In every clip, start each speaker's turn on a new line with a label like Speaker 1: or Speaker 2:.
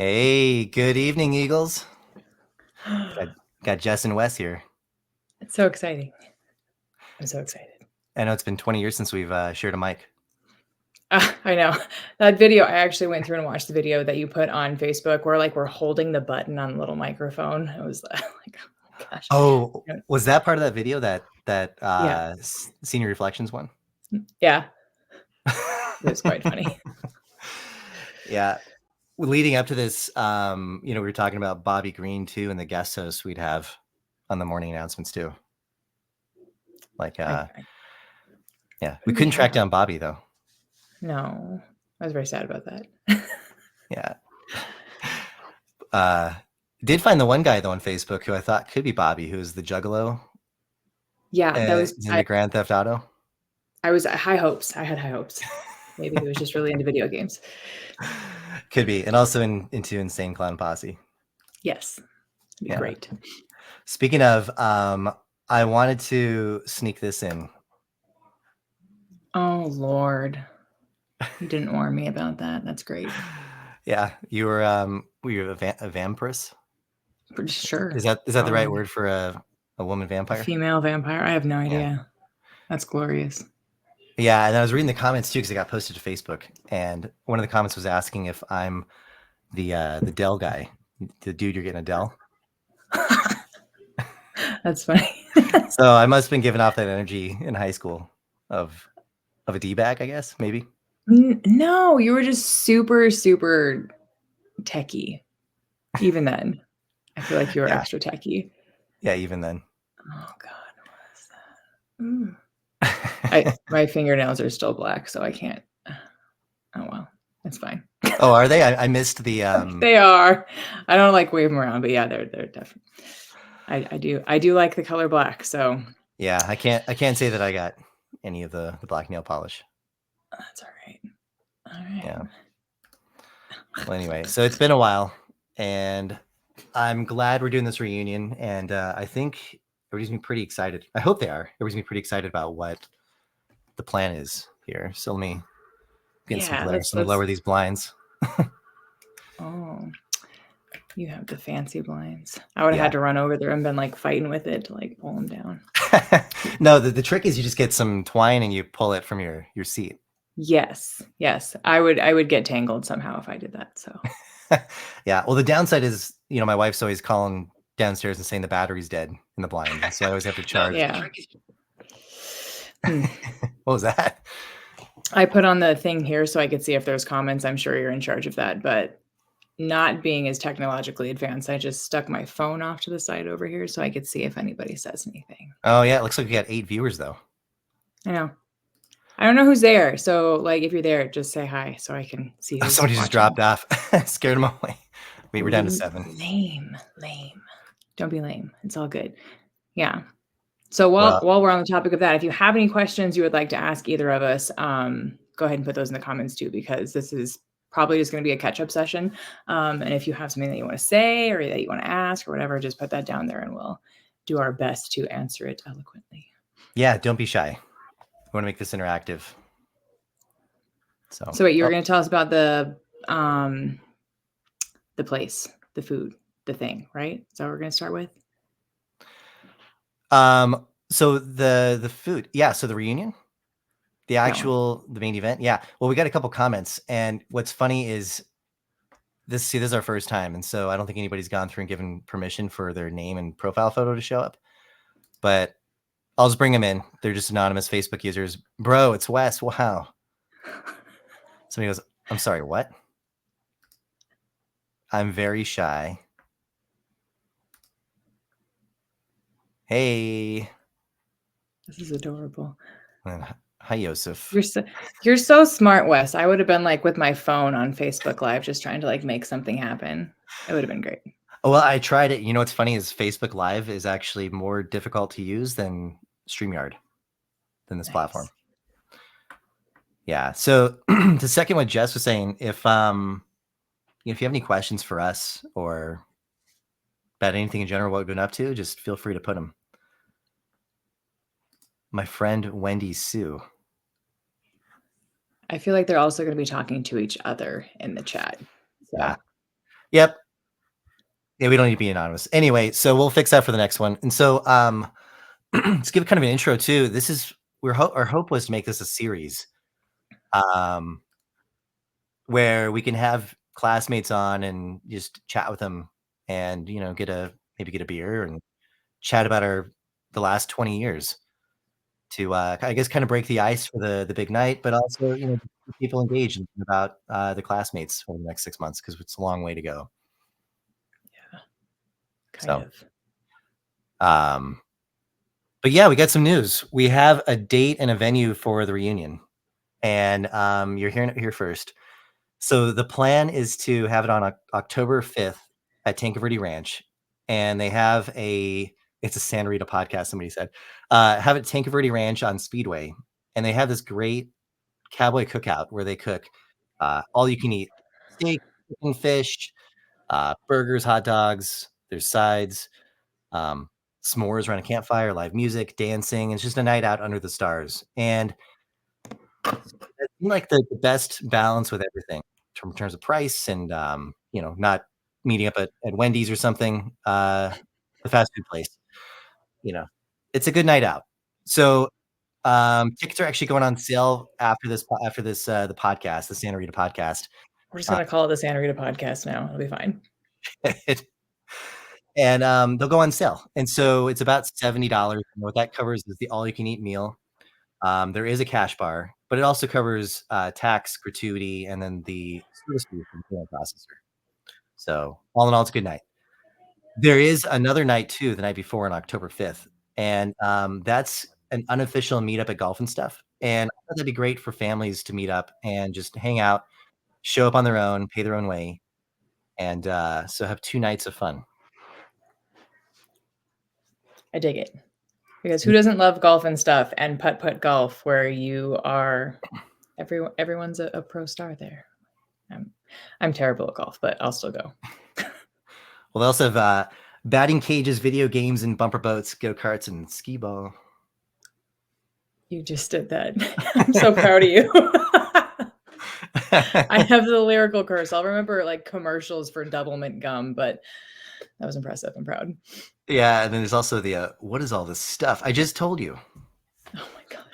Speaker 1: Hey, good evening, Eagles. Got, got Jess and Wes here.
Speaker 2: It's so exciting. I'm so excited.
Speaker 1: I know it's been 20 years since we've shared a mic.
Speaker 2: I know that video. I actually went through and watched the video that you put on Facebook where we're holding the button on the little microphone. It was like, oh my gosh.
Speaker 1: Oh, was that part of that video
Speaker 2: Yeah.
Speaker 1: Senior Reflections one?
Speaker 2: Yeah. It was quite funny.
Speaker 1: Yeah. Leading up to this, we were talking about Bobby Green too, and the guest hosts we'd have on the morning announcements too. Yeah, we couldn't track down Bobby though.
Speaker 2: No, I was very sad about that.
Speaker 1: Yeah. Did find the one guy though on Facebook who I thought could be Bobby, who was the Juggalo.
Speaker 2: Yeah, that was
Speaker 1: in the Grand Theft Auto.
Speaker 2: I was high hopes. I had high hopes. Maybe he was just really into video games.
Speaker 1: Could be, and also into Insane Clown Posse.
Speaker 2: Yes, yeah. Great.
Speaker 1: Speaking of, I wanted to sneak this in.
Speaker 2: Oh Lord, you didn't warn me about that. That's great.
Speaker 1: Yeah, you were you a vampiress?
Speaker 2: Sure.
Speaker 1: Is that the right word for a woman vampire?
Speaker 2: A female vampire? I have no idea. Yeah. That's glorious.
Speaker 1: Yeah, and I was reading the comments too because it got posted to Facebook, and one of the comments was asking if I'm the Dell guy, the dude you're getting a Dell.
Speaker 2: That's funny.
Speaker 1: So I must have been giving off that energy in high school of a D-bag, I guess, maybe.
Speaker 2: No, you were just super, super techie. Even then, I feel like you were extra techie.
Speaker 1: Yeah, even then.
Speaker 2: Oh God, what is that? My fingernails are still black, so I can't. Oh well, it's fine.
Speaker 1: Oh, are they? I missed the.
Speaker 2: They are. I don't wave them around, but yeah, they're definitely. I do like the color black. So
Speaker 1: yeah, I can't say that I got any of the black nail polish.
Speaker 2: That's all right. All right.
Speaker 1: Yeah. Well, anyway, so it's been a while, and I'm glad we're doing this reunion, and I think everybody's gonna be pretty excited. I hope they are. Everybody's gonna be pretty excited about what the plan is here. So let me get some glare. So let me lower these blinds.
Speaker 2: Oh, you have the fancy blinds. I would have had to run over there and been fighting with it to pull them down.
Speaker 1: No, the trick is you just get some twine and you pull it from your seat.
Speaker 2: Yes. I would get tangled somehow if I did that. So
Speaker 1: yeah. Well, the downside is, my wife's always calling downstairs and saying the battery's dead in the blind. So I always have to charge.
Speaker 2: Yeah.
Speaker 1: What was that?
Speaker 2: I put on the thing here so I could see if there's comments. I'm sure you're in charge of that, but not being as technologically advanced, I just stuck my phone off to the side over here so I could see if anybody says anything.
Speaker 1: Oh yeah, it looks like we got 8 viewers though.
Speaker 2: I know. I don't know who's there, so if you're there, just say hi so I can see.
Speaker 1: Somebody just dropped off. Scared them away. Wait, we're down to 7.
Speaker 2: Lame. Don't be lame. It's all good. Yeah. So while we're on the topic of that, if you have any questions you would like to ask either of us, go ahead and put those in the comments too, because this is probably just going to be a catch-up session. And if you have something that you want to say or that you want to ask or whatever, just put that down there and we'll do our best to answer it eloquently.
Speaker 1: Yeah, don't be shy. We want to make this interactive.
Speaker 2: So wait, you were going to tell us about the place, the food, the thing, right? Is that what we're going to start with?
Speaker 1: So the food, yeah. So the reunion, the main event. Yeah. Well, we got a couple comments, and what's funny is this is our first time. And so I don't think anybody's gone through and given permission for their name and profile photo to show up, but I'll just bring them in. They're just anonymous Facebook users. Bro, it's Wes. Wow. Somebody goes, I'm sorry, what? I'm very shy. Hey.
Speaker 2: This is adorable.
Speaker 1: Hi, Yosef.
Speaker 2: You're so smart, Wes. I would have been with my phone on Facebook Live, just trying to make something happen. It would have been great.
Speaker 1: Oh, well, I tried it. You know what's funny is Facebook Live is actually more difficult to use than StreamYard, than this platform. Yeah. So to second what Jess was saying, if you have any questions for us or about anything in general, what we've been up to, just feel free to put them. My friend Wendy Sue.
Speaker 2: I feel like they're also going to be talking to each other in the chat. So.
Speaker 1: Yeah. Yep. Yeah, we don't need to be anonymous. Anyway, so we'll fix that for the next one. And so let's give kind of an intro too. This is our hope was to make this a series. Um where we can have classmates on and just chat with them and, maybe get a beer and chat about the last 20 years to, I guess, kind of break the ice for the big night, but also, keep people engaged and about, the classmates over the next 6 months because it's a long way to go.
Speaker 2: Yeah, kind
Speaker 1: So,
Speaker 2: of.
Speaker 1: um, but yeah, we got some news. We have a date and a venue for the reunion, and, you're hearing it here first. So the plan is to have it on October 5th at Tanque Verde Ranch, and they have it's a Santa Rita podcast, somebody said, have it at Tanque Verde Ranch on Speedway, and they have this great cowboy cookout where they cook, all you can eat steak, chicken, fish, burgers, hot dogs, there's sides, um, s'mores around a campfire, live music, dancing. It's just a night out under the stars, and it seemed like the best balance with everything in terms of price and, not meeting up at Wendy's or something, the fast food place, you know, it's a good night out. So, tickets are actually going on sale the podcast, the Santa Rita podcast.
Speaker 2: We're just
Speaker 1: Uh,
Speaker 2: gonna call it the Santa Rita podcast now. It'll be fine.
Speaker 1: and, they'll go on sale, and so it's about $70, and what that covers is the all-you-can-eat meal. There is a cash bar, but it also covers, tax, gratuity, and then the service fee from the payment processor. So, all in all, it's a good night. There is another night too, the night before on October 5th, and, that's an unofficial meetup at Golf and Stuff, and I thought that'd be great for families to meet up and just hang out, show up on their own, pay their own way, and, so have 2 nights of fun.
Speaker 2: I dig it. Because who doesn't love golf and stuff and putt golf where you are everyone's a pro star there. I'm terrible at golf, but I'll still go.
Speaker 1: Well, they also have, batting cages, video games, and bumper boats, go-karts, and skee ball.
Speaker 2: You just did that. I'm so proud of you. I have the lyrical curse. I'll remember like commercials for Doublemint gum, but that was impressive. I'm proud.
Speaker 1: Yeah, and then there's also what is all this stuff? I just told you.
Speaker 2: Oh my god.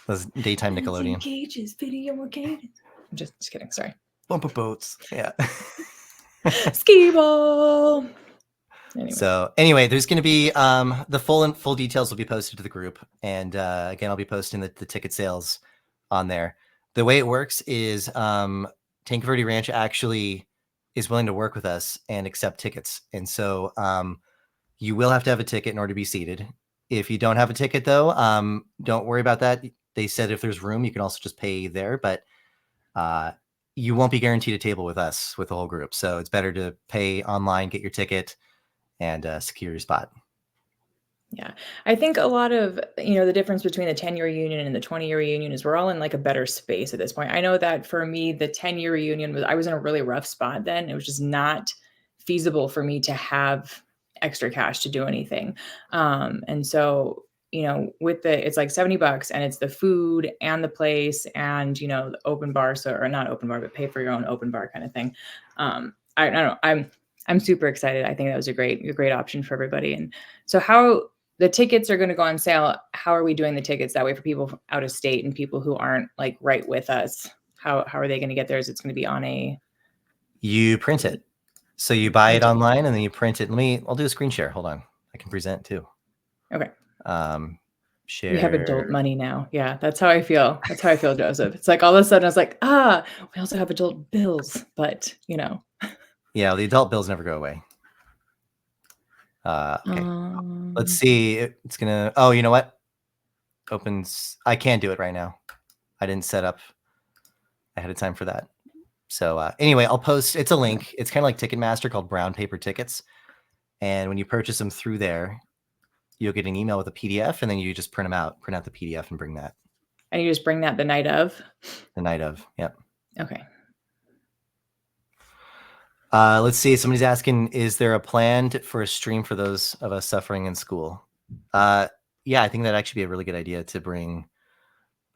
Speaker 1: Those daytime Nickelodeon.
Speaker 2: Cages, video cages. I'm just kidding. Sorry.
Speaker 1: Bumper boats. Yeah.
Speaker 2: Skee ball.
Speaker 1: Anyway, there's going to be the full details will be posted to the group, and again, I'll be posting the ticket sales on there. The way it works is Tanque Verde Ranch actually is willing to work with us and accept tickets, and so you will have to have a ticket in order to be seated. If you don't have a ticket, though, don't worry about that. They said if there's room, you can also just pay there, but you won't be guaranteed a table with us with the whole group. So it's better to pay online, get your ticket, and secure your spot.
Speaker 2: Yeah. I think a lot of, the difference between the 10-year reunion and the 20-year reunion is we're all in like a better space at this point. I know that for me, the 10-year reunion I was in a really rough spot then. It was just not feasible for me to have extra cash to do anything. And so, with it's like $70 and it's the food and the place and, the open bar. So, or not open bar, but pay for your own open bar kind of thing. I don't know. I'm super excited. I think that was a great option for everybody. And so how the tickets are going to go on sale. How are we doing the tickets that way for people out of state and people who aren't like right with us? How are they going to get theirs? It's going to be on
Speaker 1: you print it. So you buy it online and then you print it. I'll do a screen share. Hold on. I can present too.
Speaker 2: Okay.
Speaker 1: Share.
Speaker 2: We have adult money now. Yeah, that's how I feel. That's how I feel, Joseph. It's like all of a sudden I was like, we also have adult bills, but
Speaker 1: Yeah, the adult bills never go away. Okay. Let's see. It's gonna. Oh, you know what? Opens. I can't do it right now. I didn't set up ahead of time for that. So anyway, I'll post. It's a link. It's kind of like Ticketmaster called Brown Paper Tickets, and when you purchase them through there, you'll get an email with a PDF, and then you just print out the PDF, and bring that.
Speaker 2: And you just bring that the night of.
Speaker 1: The night of. Yep.
Speaker 2: Okay.
Speaker 1: Let's see. Somebody's asking, is there a plan for a stream for those of us suffering in school? Yeah, I think that'd actually be a really good idea to bring,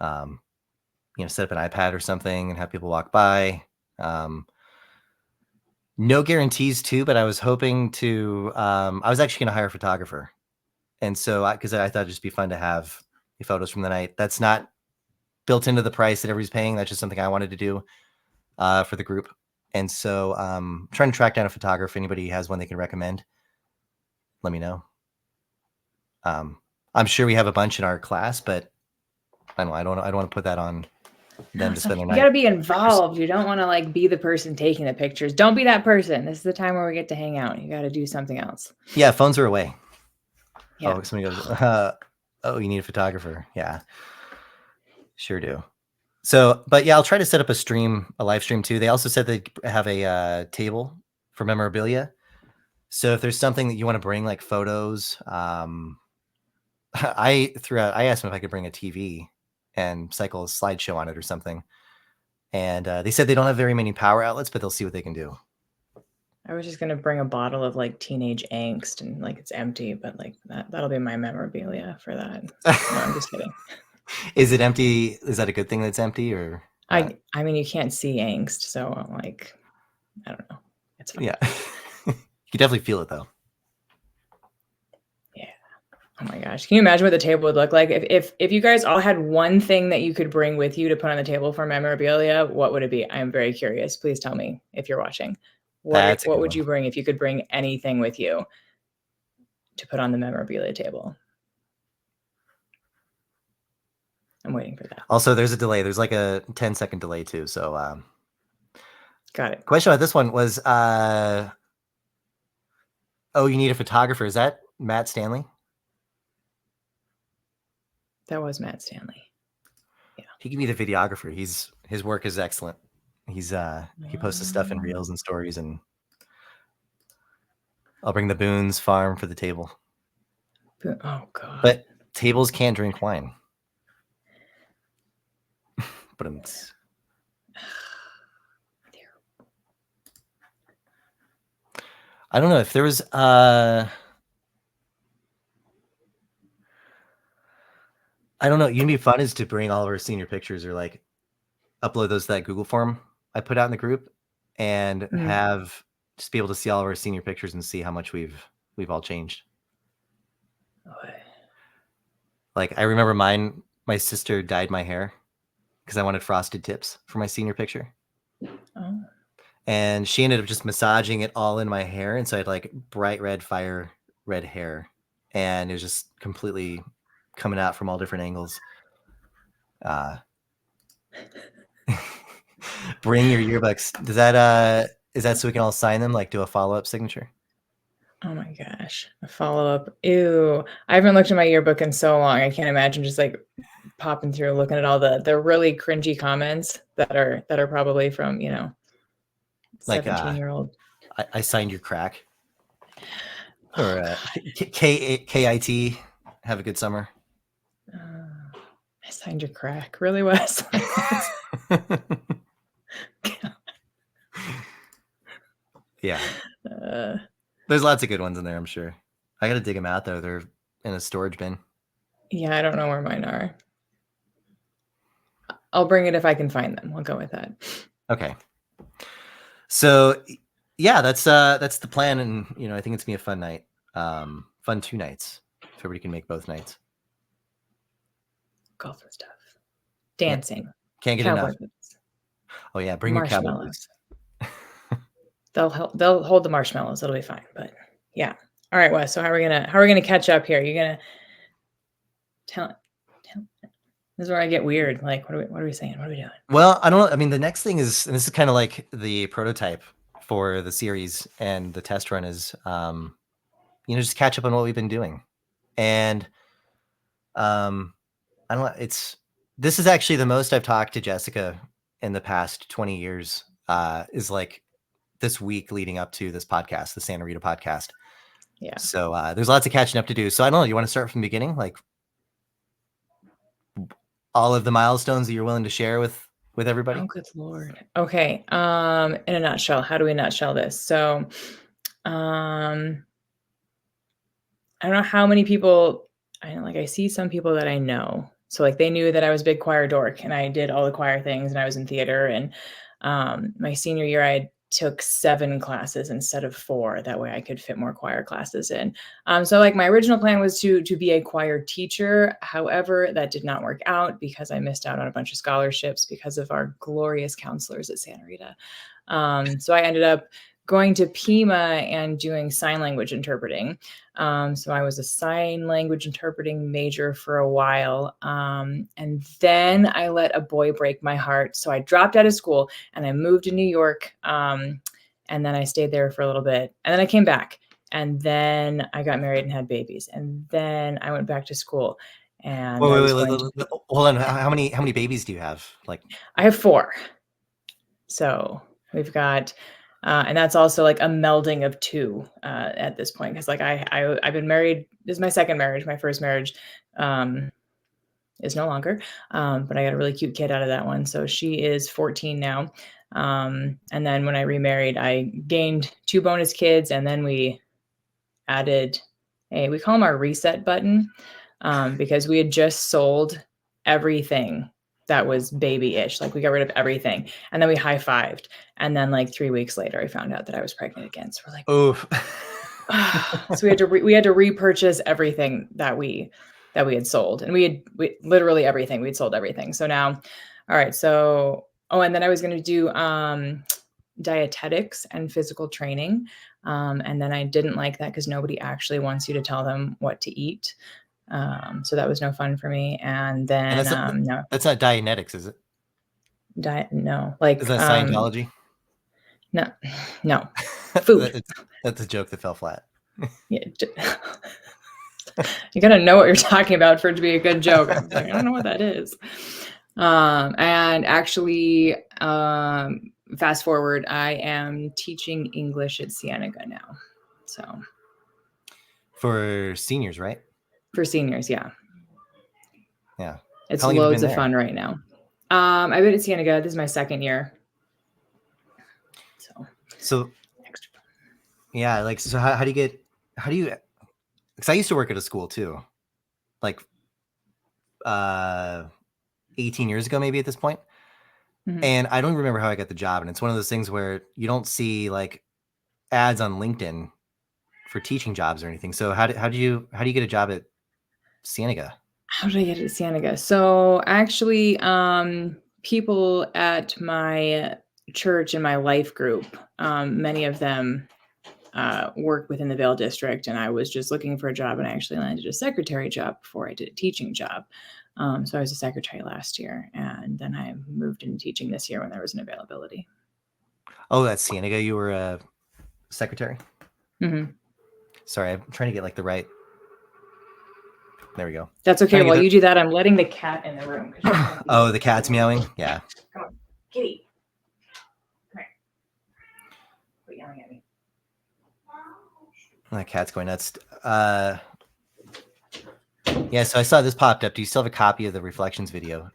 Speaker 1: set up an iPad or something and have people walk by. No guarantees too, but I was hoping to. I was actually going to hire a photographer, and so because I thought it'd just be fun to have the photos from the night. That's not built into the price that everybody's paying. That's just something I wanted to do for the group, and so trying to track down a photographer. If anybody has one they can recommend, let me know. I'm sure we have a bunch in our class, but I don't know. I don't want to put that on them to spend their night.
Speaker 2: You got to be involved. You don't want to like be the person taking the pictures. Don't be that person. This is the time where we get to hang out. You got to do something else.
Speaker 1: Yeah, phones are away.
Speaker 2: Yeah.
Speaker 1: Oh, somebody goes, oh, you need a photographer. Yeah, sure do. So, but yeah, I'll try to set up a live stream too. They also said they have a table for memorabilia. So if there's something that you want to bring, like photos, I asked them if I could bring a TV and cycle a slideshow on it or something. And they said they don't have very many power outlets, but they'll see what they can do.
Speaker 2: I was just gonna bring a bottle of like teenage angst and like it's empty, but like that'll be my memorabilia for that. No, I'm just kidding.
Speaker 1: Is it empty? Is that a good thing that it's empty or?
Speaker 2: I mean, you can't see angst, so I'm like, I don't know. It's fine.
Speaker 1: Yeah. You can definitely feel it though.
Speaker 2: Yeah. Oh my gosh. Can you imagine what the table would look like? If you guys all had one thing that you could bring with you to put on the table for memorabilia, what would it be? I am very curious. Please tell me if you're watching. What would you bring if you could bring anything with you to put on the memorabilia table? I'm waiting for that.
Speaker 1: Also, there's a delay. There's like a 10-second delay too. So
Speaker 2: got it.
Speaker 1: Question about this one was oh, you need a photographer. Is that Matt Stanley?
Speaker 2: That was Matt Stanley.
Speaker 1: Yeah. He can be the videographer. His work is excellent. He posts his stuff in reels and stories, and I'll bring the Boone's Farm for the table.
Speaker 2: Oh god.
Speaker 1: But tables can't drink wine. But I don't know if there was I don't know. You'd be fun is to bring all of our senior pictures or like upload those to that Google form I put out in the group and have just be able to see all of our senior pictures and see how much we've all changed.
Speaker 2: Okay.
Speaker 1: Like I remember my sister dyed my hair because I wanted frosted tips for my senior picture.
Speaker 2: Oh.
Speaker 1: And she ended up just massaging it all in my hair. And so I had like bright red fire red hair. And it was just completely coming out from all different angles. Bring your yearbooks. Is that so we can all sign them, like do a follow-up signature?
Speaker 2: Oh my gosh. A follow-up. Ew. I haven't looked at my yearbook in so long. I can't imagine just like popping through, looking at all the really cringy comments that are probably from, 17-year-old.
Speaker 1: I signed your crack. Or KIT. Have a good summer.
Speaker 2: I signed your crack. Really, Wes?
Speaker 1: Yeah. There's lots of good ones in there, I'm sure. I got to dig them out, though. They're in a storage bin.
Speaker 2: Yeah, I don't know where mine are. I'll bring it if I can find them. I'll go with that.
Speaker 1: Okay. So, yeah, that's the plan. And, I think it's going to be a fun night. Fun 2 nights. If everybody can make both nights.
Speaker 2: Golf and stuff. Dancing.
Speaker 1: Yeah. Can't get enough. Boots. Oh, yeah. Bring your cowboy boots.
Speaker 2: They'll hold the marshmallows. It'll be fine. But yeah. All right, Wes. So how are we gonna catch up here? You're gonna tell. This is where I get weird. Like, what are we saying? What are we doing?
Speaker 1: Well, I don't know. I mean, the next thing is, and this is kind of like the prototype for the series and the test run is, just catch up on what we've been doing. And I don't know. This is actually the most I've talked to Jessica in the past 20 years, is like this week leading up to this podcast, the Santa Rita podcast.
Speaker 2: Yeah.
Speaker 1: So there's lots of catching up to do. So I don't know. You want to start from the beginning? Like all of the milestones that you're willing to share with everybody?
Speaker 2: Oh, good Lord. Okay. In a nutshell, how do we nutshell this? So, I don't know how many people, I see some people that I know. So like they knew that I was a big choir dork and I did all the choir things and I was in theater. And my senior year, I took 7 classes instead of 4. That way I could fit more choir classes in. So like my original plan was to be a choir teacher. However, that did not work out because I missed out on a bunch of scholarships because of our glorious counselors at Santa Rita. So I ended up going to Pima and doing sign language interpreting. So I was a sign language interpreting major for a while. And then I let a boy break my heart. So I dropped out of school and I moved to New York. And then I stayed there for a little bit. And then I came back. And then I got married and had babies. And then I went back to school. And I was going to...
Speaker 1: Hold on. How many babies do you have? Like,
Speaker 2: I have 4. So we've got... and that's also like a melding of 2 at this point. Because like I've been married. This is my second marriage. My first marriage is no longer. But I got a really cute kid out of that one. So she is 14 now. And then when I remarried, I gained 2 bonus kids. And then we added we call them our reset button, because we had just sold everything that was baby-ish. Like we got rid of everything. And then we high-fived. And then like 3 weeks later, I found out that I was pregnant again. So we're like,
Speaker 1: oof.
Speaker 2: So we had to repurchase everything that we had sold. And we literally everything. We'd sold everything. So now, all right. So, and then I was going to do dietetics and physical training. And then I didn't like that because nobody actually wants you to tell them what to eat. So that was no fun for me. And then no,
Speaker 1: that's not Dianetics, is it?
Speaker 2: No, like
Speaker 1: is that Scientology?
Speaker 2: No, food.
Speaker 1: That's a joke that fell flat.
Speaker 2: Yeah, you gotta know what you're talking about for it to be a good joke. I was like, I don't know what that is. And actually, fast forward, I am teaching English at Cienega now. So
Speaker 1: for seniors, right?
Speaker 2: For seniors, yeah.
Speaker 1: Yeah.
Speaker 2: It's loads of fun right now. I've been at Cienega. This is my second year.
Speaker 1: So yeah, like, so how do you, because I used to work at a school too, like 18 years ago, maybe at this point. Mm-hmm. And I don't remember how I got the job. And it's one of those things where you don't see like ads on LinkedIn for teaching jobs or anything. So how do you get a job at Cienega?
Speaker 2: How did I get at Cienega? So actually, people at my church and my life group, many of them work within the Vail district, and I was just looking for a job, and I actually landed a secretary job before I did a teaching job. So I was a secretary last year, and then I moved into teaching this year when there was an availability.
Speaker 1: Oh, that's Cienega. You were a secretary?
Speaker 2: Mm-hmm.
Speaker 1: Sorry, I'm trying to get like the right. There we go.
Speaker 2: That's okay. While you do that, I'm letting the cat in the room.
Speaker 1: Oh, the cat's meowing? Yeah.
Speaker 2: Come on, kitty. Come here. Quit yelling at me.
Speaker 1: That cat's going nuts. Yeah, so I saw this popped up. Do you still have a copy of the Reflections video?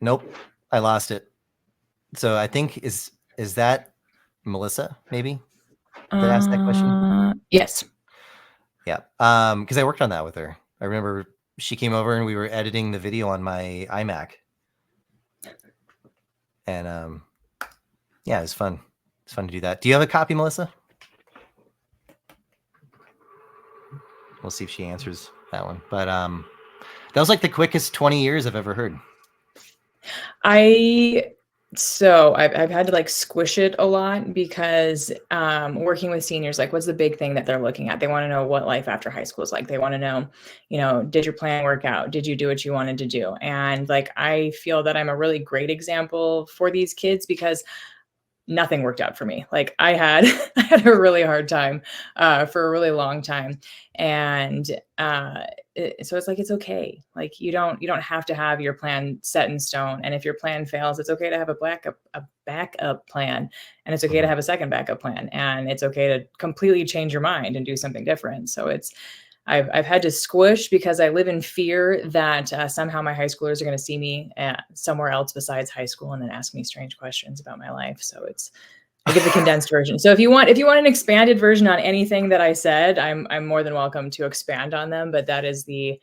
Speaker 1: Nope, I lost it. So I think is that Melissa, maybe, that asked that question?
Speaker 2: Yes.
Speaker 1: Yeah, because I worked on that with her. I remember she came over and we were editing the video on my iMac. And yeah, it was fun. It's fun to do that. Do you have a copy, Melissa? We'll see if she answers that one. But that was like the quickest 20 years I've ever heard.
Speaker 2: So I've had to like squish it a lot because working with seniors, like what's the big thing that they're looking at? They want to know what life after high school is like. They want to know, did your plan work out? Did you do what you wanted to do? And like, I feel that I'm a really great example for these kids because nothing worked out for me. Like I had a really hard time for a really long time. And so it's like, it's okay. Like you don't have to have your plan set in stone. And if your plan fails, it's okay to have a backup plan. And it's okay to have a second backup plan. And it's okay to completely change your mind and do something different. So I've had to squish because I live in fear that somehow my high schoolers are going to see me somewhere else besides high school and then ask me strange questions about my life. So I give the condensed version. So if you want an expanded version on anything that I said, I'm more than welcome to expand on them. But that is the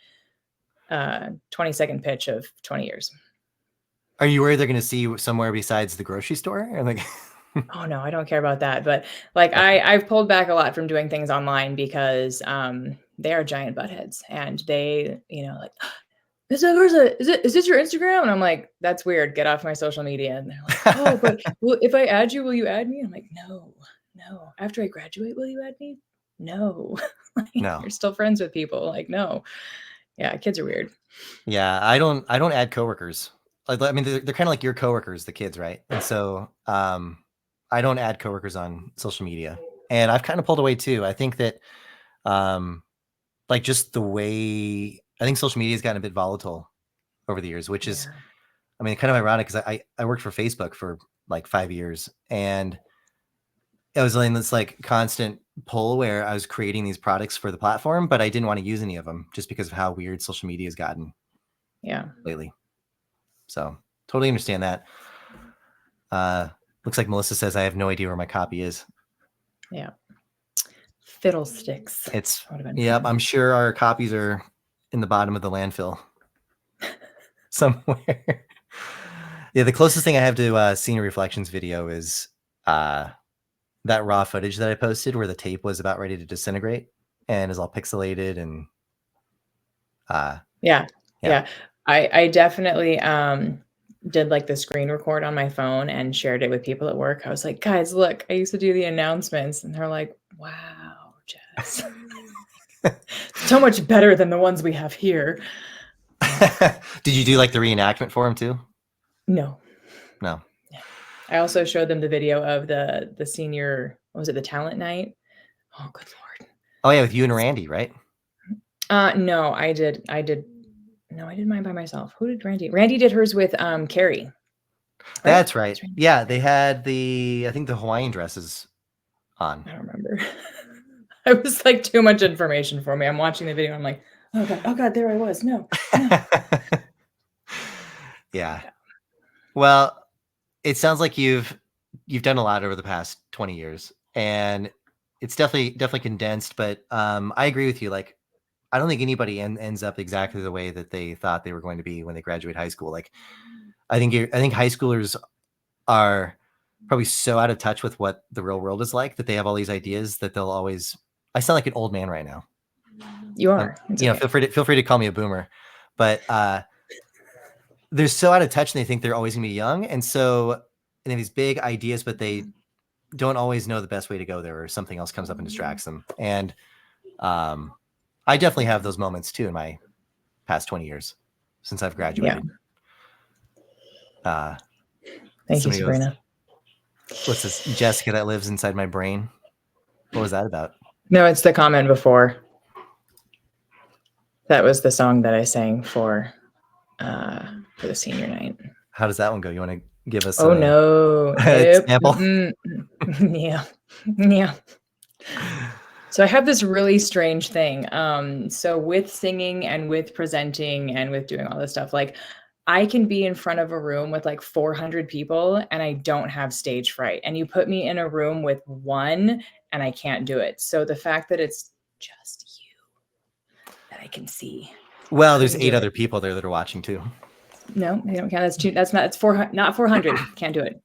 Speaker 2: 20-second pitch of 20 years.
Speaker 1: Are you worried they're going to see you somewhere besides the grocery store? Or like,
Speaker 2: Oh no, I don't care about that. But like
Speaker 1: Okay.
Speaker 2: I've pulled back a lot from doing things online because they are giant buttheads and they, like, is this your Instagram? And I'm like, that's weird. Get off my social media. And they're like, oh, but if I add you, will you add me? I'm like, no, no. After I graduate, will you add me? No. Like,
Speaker 1: No.
Speaker 2: you're still friends with people. Like, no. Yeah, kids are weird.
Speaker 1: Yeah, I don't add coworkers. Like, I mean, they're kind of like your coworkers, the kids, right? And so I don't add coworkers on social media. And I've kind of pulled away too. I think that um like just the way I think social media has gotten a bit volatile over the years, which is,
Speaker 2: Yeah.
Speaker 1: I mean, kind of ironic because I worked for Facebook for like 5 years, and I was in this like constant pull where I was creating these products for the platform, but I didn't want to use any of them just because of how weird social media has gotten
Speaker 2: Yeah.
Speaker 1: lately. So totally understand that. Looks like Melissa says I have no idea where my copy is.
Speaker 2: Yeah. Fiddlesticks.
Speaker 1: It's
Speaker 2: That would have been
Speaker 1: Yep.
Speaker 2: fun.
Speaker 1: I'm sure our copies are in the bottom of the landfill somewhere. Yeah, the closest thing I have to Senior Reflections video is uh, that raw footage that I posted where the tape was about ready to disintegrate and is all pixelated and
Speaker 2: Yeah.
Speaker 1: yeah.
Speaker 2: Yeah. I definitely did like the screen record on my phone and shared it with people at work. I was like, guys, look, I used to do the announcements. And they're like, wow, Jess. So much better than the ones we have here.
Speaker 1: Did you do like the reenactment for him too?
Speaker 2: No.
Speaker 1: No.
Speaker 2: Yeah. I also showed them the video of the senior, what was it, the talent night? Oh, good Lord.
Speaker 1: Oh yeah, with you and Randy, right?
Speaker 2: No, no, I did mine by myself. Who did Randy? Randy did hers with Carrie, right?
Speaker 1: That's right.
Speaker 2: It's Randy.
Speaker 1: Yeah, they had I think the Hawaiian dresses on.
Speaker 2: I don't remember. It was like too much information for me. I'm watching the video. I'm like, oh god, there I was. No, no.
Speaker 1: Yeah.
Speaker 2: Yeah,
Speaker 1: Well, it sounds like you've done a lot over the past 20 years, and it's definitely condensed, but I agree with you. Like, I don't think anybody ends up exactly the way that they thought they were going to be when they graduate high school. Like, I think high schoolers are probably so out of touch with what the real world is like that they have all these ideas that they'll always. I sound like an old man right now.
Speaker 2: you are. It's okay.
Speaker 1: Feel free to call me a boomer, but they're so out of touch and they think they're always gonna be young, and so they have these big ideas, but they don't always know the best way to go there, or something else comes up and distracts them. And I definitely have those moments too in my past 20 years since I've
Speaker 2: Yeah.
Speaker 1: graduated.
Speaker 2: Thank you,
Speaker 1: Somebody goes,
Speaker 2: Sabrina.
Speaker 1: "What's this, Jessica that lives inside my brain?" What was that about?
Speaker 2: No, it's the comment before. That was the song that I sang for the senior night.
Speaker 1: How does that one go? You want to give us
Speaker 2: Oh no, nope.
Speaker 1: example?
Speaker 2: Yeah, yeah. So I have this really strange thing. So with singing and with presenting and with doing all this stuff, like I can be in front of a room with like 400 people and I don't have stage fright. And you put me in a room with one and I can't do it. So the fact that it's just you that I can see,
Speaker 1: Well, there's
Speaker 2: couldn't
Speaker 1: 8
Speaker 2: do
Speaker 1: other
Speaker 2: it.
Speaker 1: people there that are watching too.
Speaker 2: No, they don't count. That's two. That's not. It's 400. Not 400. Can't do it.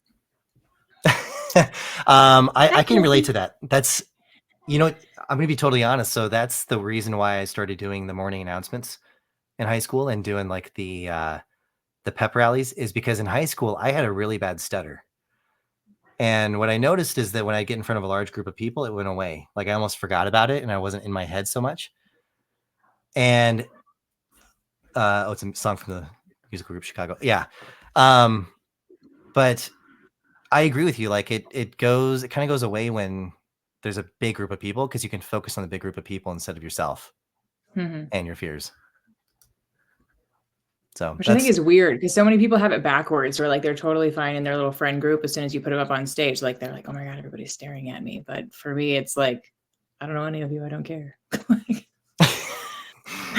Speaker 1: I can relate to that. That's, I'm gonna be totally honest. So that's the reason why I started doing the morning announcements in high school and doing like the pep rallies, is because in high school I had a really bad stutter. And what I noticed is that when I get in front of a large group of people, it went away. Like I almost forgot about it and I wasn't in my head so much. And it's a song from the musical group Chicago. Yeah. Um, but I agree with you. Like it kind of goes away when there's a big group of people, because you can focus on the big group of people instead of yourself
Speaker 2: Mhm.
Speaker 1: and your fears. So
Speaker 2: Which I think
Speaker 1: that's
Speaker 2: is weird because so many people have it backwards, or like they're totally fine in their little friend group as soon as you put them up on stage. Like they're like, oh my God, everybody's staring at me. But for me, it's like, I don't know any of you. I don't care.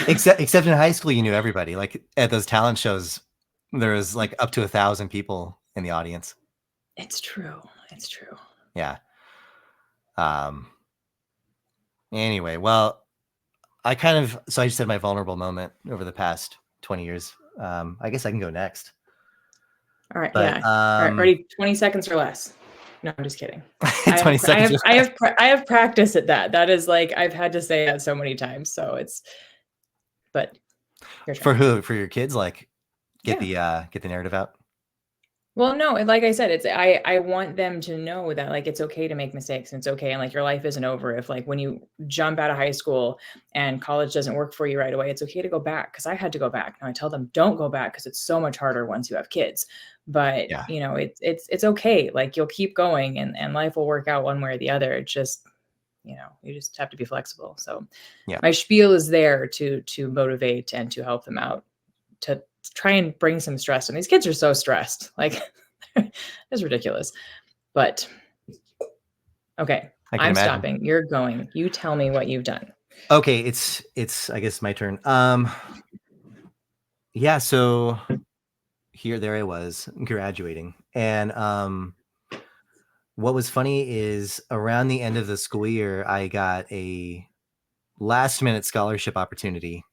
Speaker 1: except in high school, you knew everybody. Like at those talent shows, there was like up to 1,000 people in the audience.
Speaker 2: It's true. It's true.
Speaker 1: Yeah. Um. Anyway, well, I just had my vulnerable moment over the past 20 years. I guess I can go next.
Speaker 2: All right.
Speaker 1: But
Speaker 2: Yeah. All right. Ready? 20 seconds or less. No, I'm just kidding.
Speaker 1: 20 seconds.
Speaker 2: I have practice at that. That is like, I've had to say that so many times. So it's, but
Speaker 1: For who? For your kids? Like get
Speaker 2: yeah.
Speaker 1: the narrative out?
Speaker 2: Well, no, like I said, it's I want them to know that like it's okay to make mistakes and it's okay and like your life isn't over if like when you jump out of high school and college doesn't work for you right away, it's okay to go back because I had to go back. Now I tell them don't go back because it's so much harder once you have kids. But
Speaker 1: Yeah.
Speaker 2: you know, it's okay. Like you'll keep going and life will work out one way or the other. It's just, you know, you just have to be flexible. So
Speaker 1: Yeah.
Speaker 2: my spiel is there to motivate and to help them out to try and bring some stress. And these kids are so stressed. Like it's ridiculous. But okay,
Speaker 1: I can
Speaker 2: I'm
Speaker 1: imagine.
Speaker 2: stopping. You're going. You tell me what you've done.
Speaker 1: Okay, it's I guess my turn. Yeah, so there I was graduating. And what was funny is around the end of the school year, I got a last minute scholarship opportunity.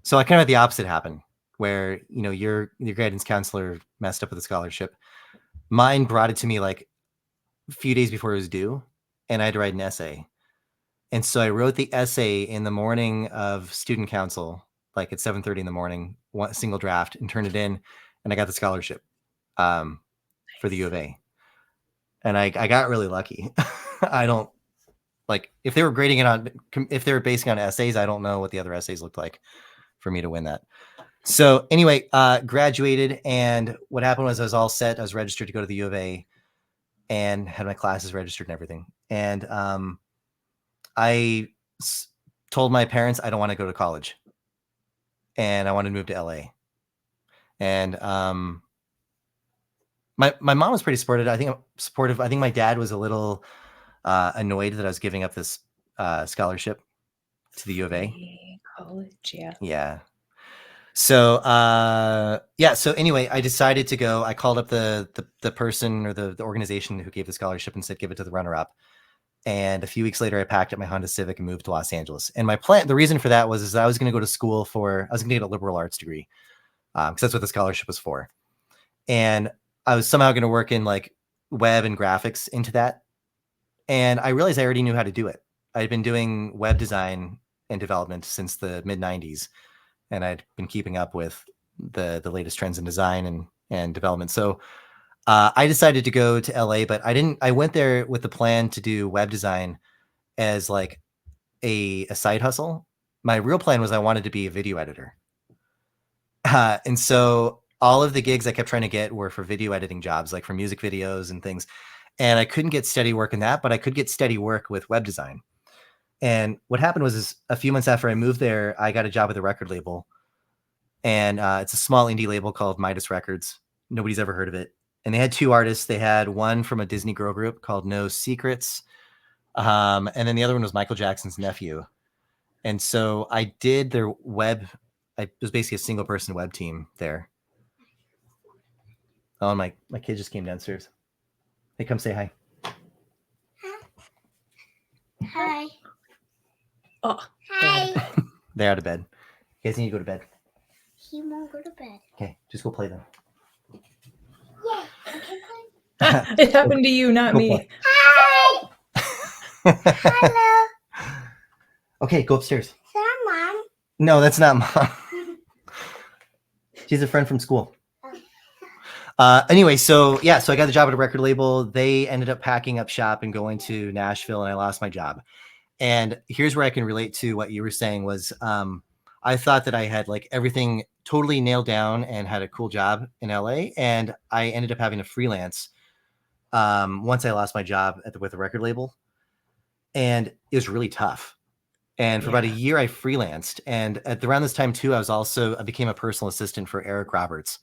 Speaker 1: So I kind of had the opposite happen where, you know, your guidance counselor messed up with the scholarship. Mine brought it to me like a few days before it was due, and I had to write an essay. And so I wrote the essay in the morning of student council, like at 7:30 in the morning, one single draft, and turned it in, and I got the scholarship for the U of A. And I got really lucky. I don't like if they were grading it on if they were basing on essays. I don't know what the other essays looked like for me to win that. So anyway, graduated, and what happened was I was all set. I was registered to go to the U of A, and had my classes registered and everything. And I told my parents I don't want to go to college, and I wanted to move to LA. And my mom was pretty supportive. I think my dad was a little annoyed that I was giving up this scholarship to the U of A.
Speaker 2: Free college, yeah.
Speaker 1: Yeah. So yeah. So anyway, I decided to go. I called up the person or the organization who gave the scholarship and said give it to the runner up. And a few weeks later, I packed up my Honda Civic and moved to Los Angeles. And my plan, the reason for that was, is that I was going to go to school I was going to get a liberal arts degree because that's what the scholarship was for. And I was somehow going to work in like web and graphics into that. And I realized I already knew how to do it. I'd been doing web design and development since the mid 90s. And I'd been keeping up with the latest trends in design and development. So I decided to go to LA, but I went there with the plan to do web design as like a side hustle. My real plan was I wanted to be a video editor. And so all of the gigs I kept trying to get were for video editing jobs, like for music videos and things. And I couldn't get steady work in that, but I could get steady work with web design. And what happened was is a few months after I moved there, I got a job with a record label. And it's a small indie label called Midas Records. Nobody's ever heard of it. And they had two artists. They had one from a Disney girl group called No Secrets. And then the other one was Michael Jackson's nephew. And so I did their web. I was basically a single person web team there. Oh, and my kid just came downstairs. Hey, come say hi.
Speaker 3: Hi.
Speaker 2: Oh,
Speaker 3: Hi.
Speaker 1: They're out of bed. You guys need to go to bed.
Speaker 3: He won't go to bed.
Speaker 1: Okay, just go play them.
Speaker 3: Yeah, I can play.
Speaker 2: it happened to you, not me.
Speaker 3: Hi. Hello.
Speaker 1: Okay, go upstairs.
Speaker 3: Is that Mom?
Speaker 1: No, that's not Mom. She's a friend from school. Anyway, so yeah, so I got the job at a record label. They ended up packing up shop and going to Nashville, and I lost my job. And here's where I can relate to what you were saying was I thought that I had like everything totally nailed down and had a cool job in LA. And I ended up having to freelance once I lost my job with a record label. And it was really tough. And for about a year, I freelanced. And around this time too, I became a personal assistant for Eric Roberts.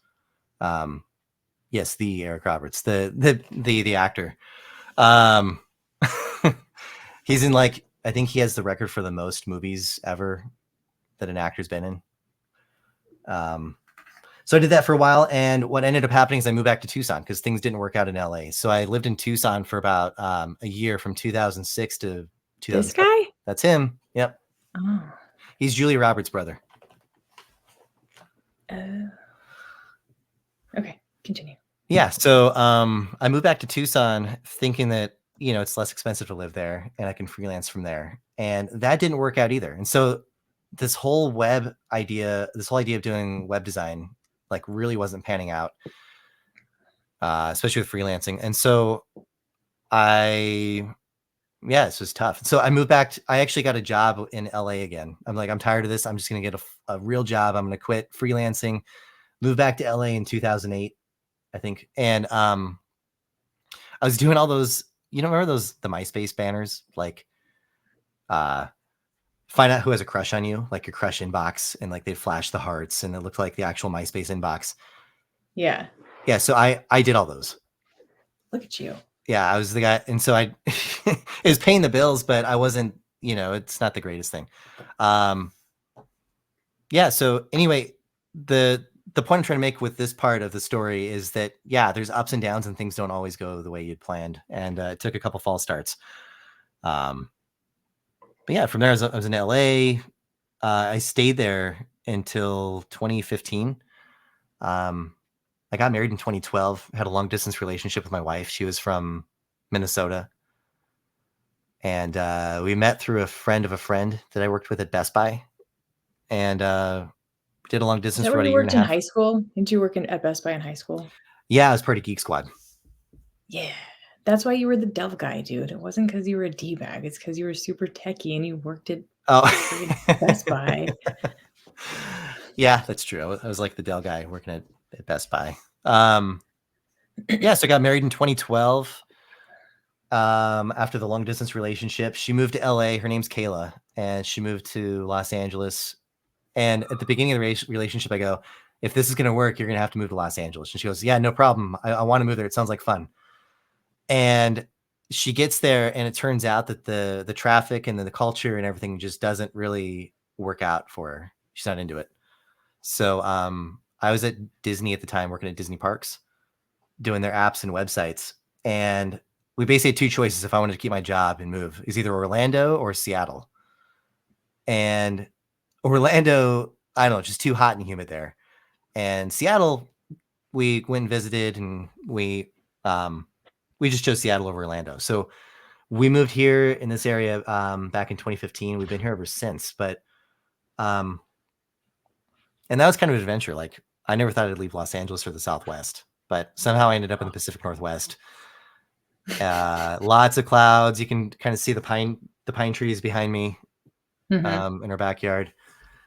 Speaker 1: Yes, the Eric Roberts, the actor. He's in like, I think he has the record for the most movies ever that an actor's been in. So I did that for a while, and what ended up happening is I moved back to Tucson because things didn't work out in LA. So I lived in Tucson for about a year from 2006 to 2000.
Speaker 2: This guy?
Speaker 1: That's him. Yep.
Speaker 2: Oh.
Speaker 1: He's Julia Roberts' brother.
Speaker 2: Okay, continue.
Speaker 1: Yeah. So I moved back to Tucson thinking that, it's less expensive to live there and I can freelance from there. And that didn't work out either. And so this whole idea of doing web design, like, really wasn't panning out, especially with freelancing. And so this was tough. So I moved back. I actually got a job in LA again. I'm like, I'm tired of this. I'm just going to get a real job. I'm going to quit freelancing, move back to LA in 2008, I think. And I was doing all those, remember the MySpace banners, like, find out who has a crush on you, like your crush inbox, and like they'd flash the hearts and it looked like the actual MySpace inbox.
Speaker 2: Yeah.
Speaker 1: Yeah. So I did all those.
Speaker 2: Look at you.
Speaker 1: Yeah. I was the guy. And so it was paying the bills, but I wasn't, it's not the greatest thing. Yeah. So anyway, the point I'm trying to make with this part of the story is that, there's ups and downs and things don't always go the way you'd planned. And it took a couple false starts. But yeah, from there, I was in LA. I stayed there until 2015. I got married in 2012, had a long distance relationship with my wife. She was from Minnesota. And we met through a friend of a friend that I worked with at Best Buy. And did a long distance for about a year and a half.
Speaker 2: High school? Didn't you work at Best Buy in high school?
Speaker 1: Yeah, I was part of Geek Squad.
Speaker 2: Yeah. That's why you were the dev guy, dude. It wasn't because you were a D-bag. It's because you were super techie and you worked at Best Buy.
Speaker 1: Yeah, that's true. I was like the Dell guy working at Best Buy. So I got married in 2012. After the long distance relationship, she moved to LA. Her name's Kayla, and she moved to Los Angeles. And at the beginning of the relationship, I go, if this is going to work, you're going to have to move to Los Angeles. And she goes, yeah, no problem. I want to move there. It sounds like fun. And she gets there, and it turns out that the traffic and the culture and everything just doesn't really work out for her. She's not into it. So I was at Disney at the time, working at Disney parks, doing their apps and websites. And we basically had two choices if I wanted to keep my job and move. Is either Orlando or Seattle. And Orlando, I don't know, just too hot and humid there. And Seattle, we went and visited, and we just chose Seattle over Orlando. So we moved here in this area back in 2015. We've been here ever since. But and that was kind of an adventure. Like, I never thought I'd leave Los Angeles or the Southwest, but somehow I ended up in the Pacific Northwest. Lots of clouds. You can kind of see the pine trees behind me in our backyard.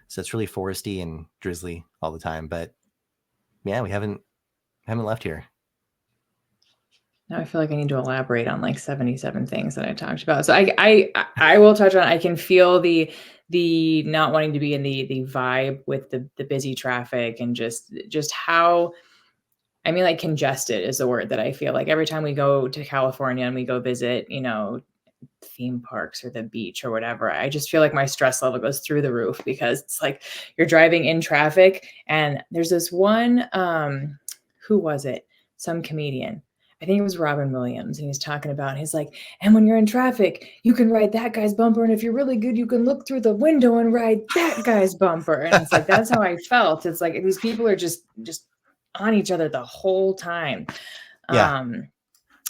Speaker 1: So it's really foresty and drizzly all the time. But yeah, we haven't left here.
Speaker 2: Now I feel like I need to elaborate on like 77 things that I talked about. So I will touch on, I can feel the not wanting to be in the vibe with the busy traffic and just how, I mean, like, congested is the word that I feel like every time we go to California and we go visit, theme parks or the beach or whatever, I just feel like my stress level goes through the roof because it's like you're driving in traffic. And there's this one, who was it? Some comedian. I think it was Robin Williams. And he's talking about, he's like, and when you're in traffic, you can ride that guy's bumper. And if you're really good, you can look through the window and ride that guy's bumper. And it's like, that's how I felt. It's like, these people are just on each other the whole time.
Speaker 1: Yeah.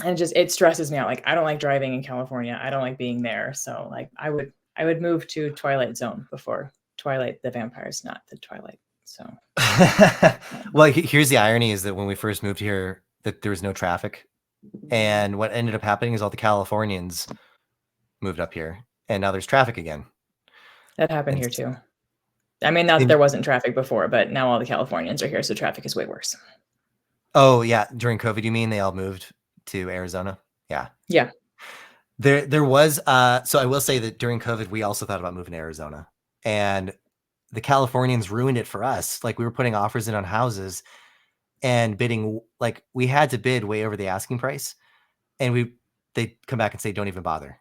Speaker 2: And it stresses me out. Like, I don't like driving in California. I don't like being there. So like I would move to Twilight Zone before Twilight the Vampires, not the Twilight. So
Speaker 1: well, here's the irony is that when we first moved here, that there was no traffic. And what ended up happening is all the Californians moved up here, and now there's traffic again.
Speaker 2: That happened here too. I mean, not that there wasn't traffic before, but now all the Californians are here, so traffic is way worse.
Speaker 1: Oh yeah, during COVID, you mean they all moved to Arizona? Yeah.
Speaker 2: Yeah.
Speaker 1: There was so I will say that during COVID, we also thought about moving to Arizona, and the Californians ruined it for us. Like, we were putting offers in on houses and bidding, like, we had to bid way over the asking price, and they come back and say, don't even bother.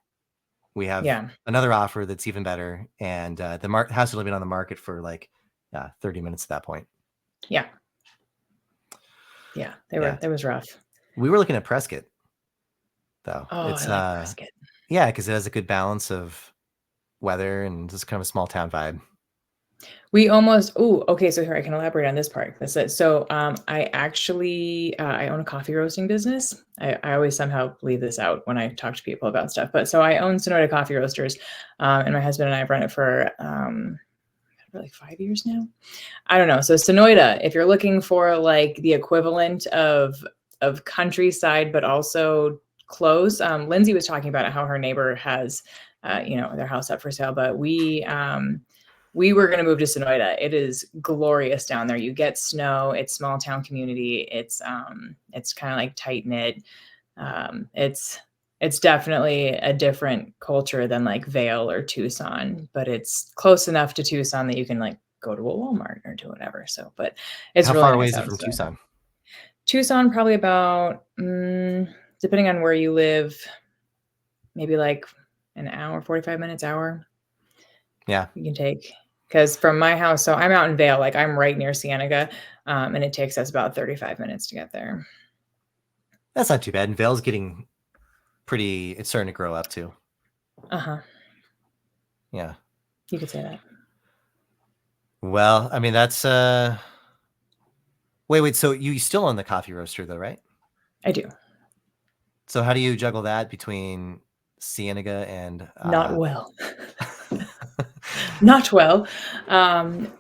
Speaker 1: We have another offer that's even better. And the house had been on the market for like 30 minutes at that point.
Speaker 2: Yeah. Yeah. It was rough.
Speaker 1: We were looking at Prescott though.
Speaker 2: Oh,
Speaker 1: it's
Speaker 2: I like Prescott.
Speaker 1: Yeah, because it has a good balance of weather and just kind of a small town vibe.
Speaker 2: We almost. Oh, okay. So here I can elaborate on this part. That's it. So I actually I own a coffee roasting business. I always somehow leave this out when I talk to people about stuff. But so I own Sonoda Coffee Roasters, and my husband and I have run it for like 5 years now. I don't know. So Sonoda, if you're looking for like the equivalent of countryside, but also close. Lindsay was talking about how her neighbor has, their house up for sale, but we were going to move to Sonoda. It is glorious down there. You get snow. It's small town community. It's kind of like tight knit. It's definitely a different culture than like Vail or Tucson, but it's close enough to Tucson that you can like go to a Walmart or do whatever. So, but it's
Speaker 1: How
Speaker 2: really
Speaker 1: far
Speaker 2: nice
Speaker 1: away is it
Speaker 2: out,
Speaker 1: from
Speaker 2: so.
Speaker 1: Tucson?
Speaker 2: Tucson, probably about, depending on where you live, maybe like an hour, 45 minutes, hour.
Speaker 1: Yeah.
Speaker 2: You can take, because from my house, so I'm out in Vail, like I'm right near Cienega, and it takes us about 35 minutes to get there.
Speaker 1: That's not too bad. And Vail's getting pretty, it's starting to grow up too.
Speaker 2: Uh-huh.
Speaker 1: Yeah.
Speaker 2: You could say that.
Speaker 1: Well, I mean, that's, wait, so you still own the coffee roaster though, right?
Speaker 2: I do.
Speaker 1: So how do you juggle that between Cienega and
Speaker 2: Not well. Not well.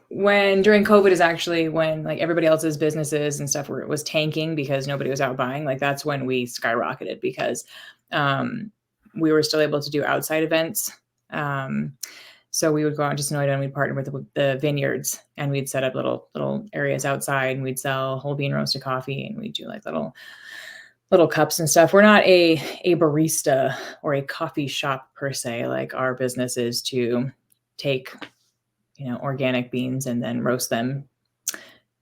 Speaker 2: When during COVID is actually when like everybody else's businesses and stuff was tanking because nobody was out buying. Like that's when we skyrocketed because we were still able to do outside events. So we would go out to Sonoda and we'd partner with the vineyards and we'd set up little areas outside and we'd sell whole bean roasted coffee and we'd do like little cups and stuff. We're not a barista or a coffee shop per se. Like our business is to take, organic beans and then roast them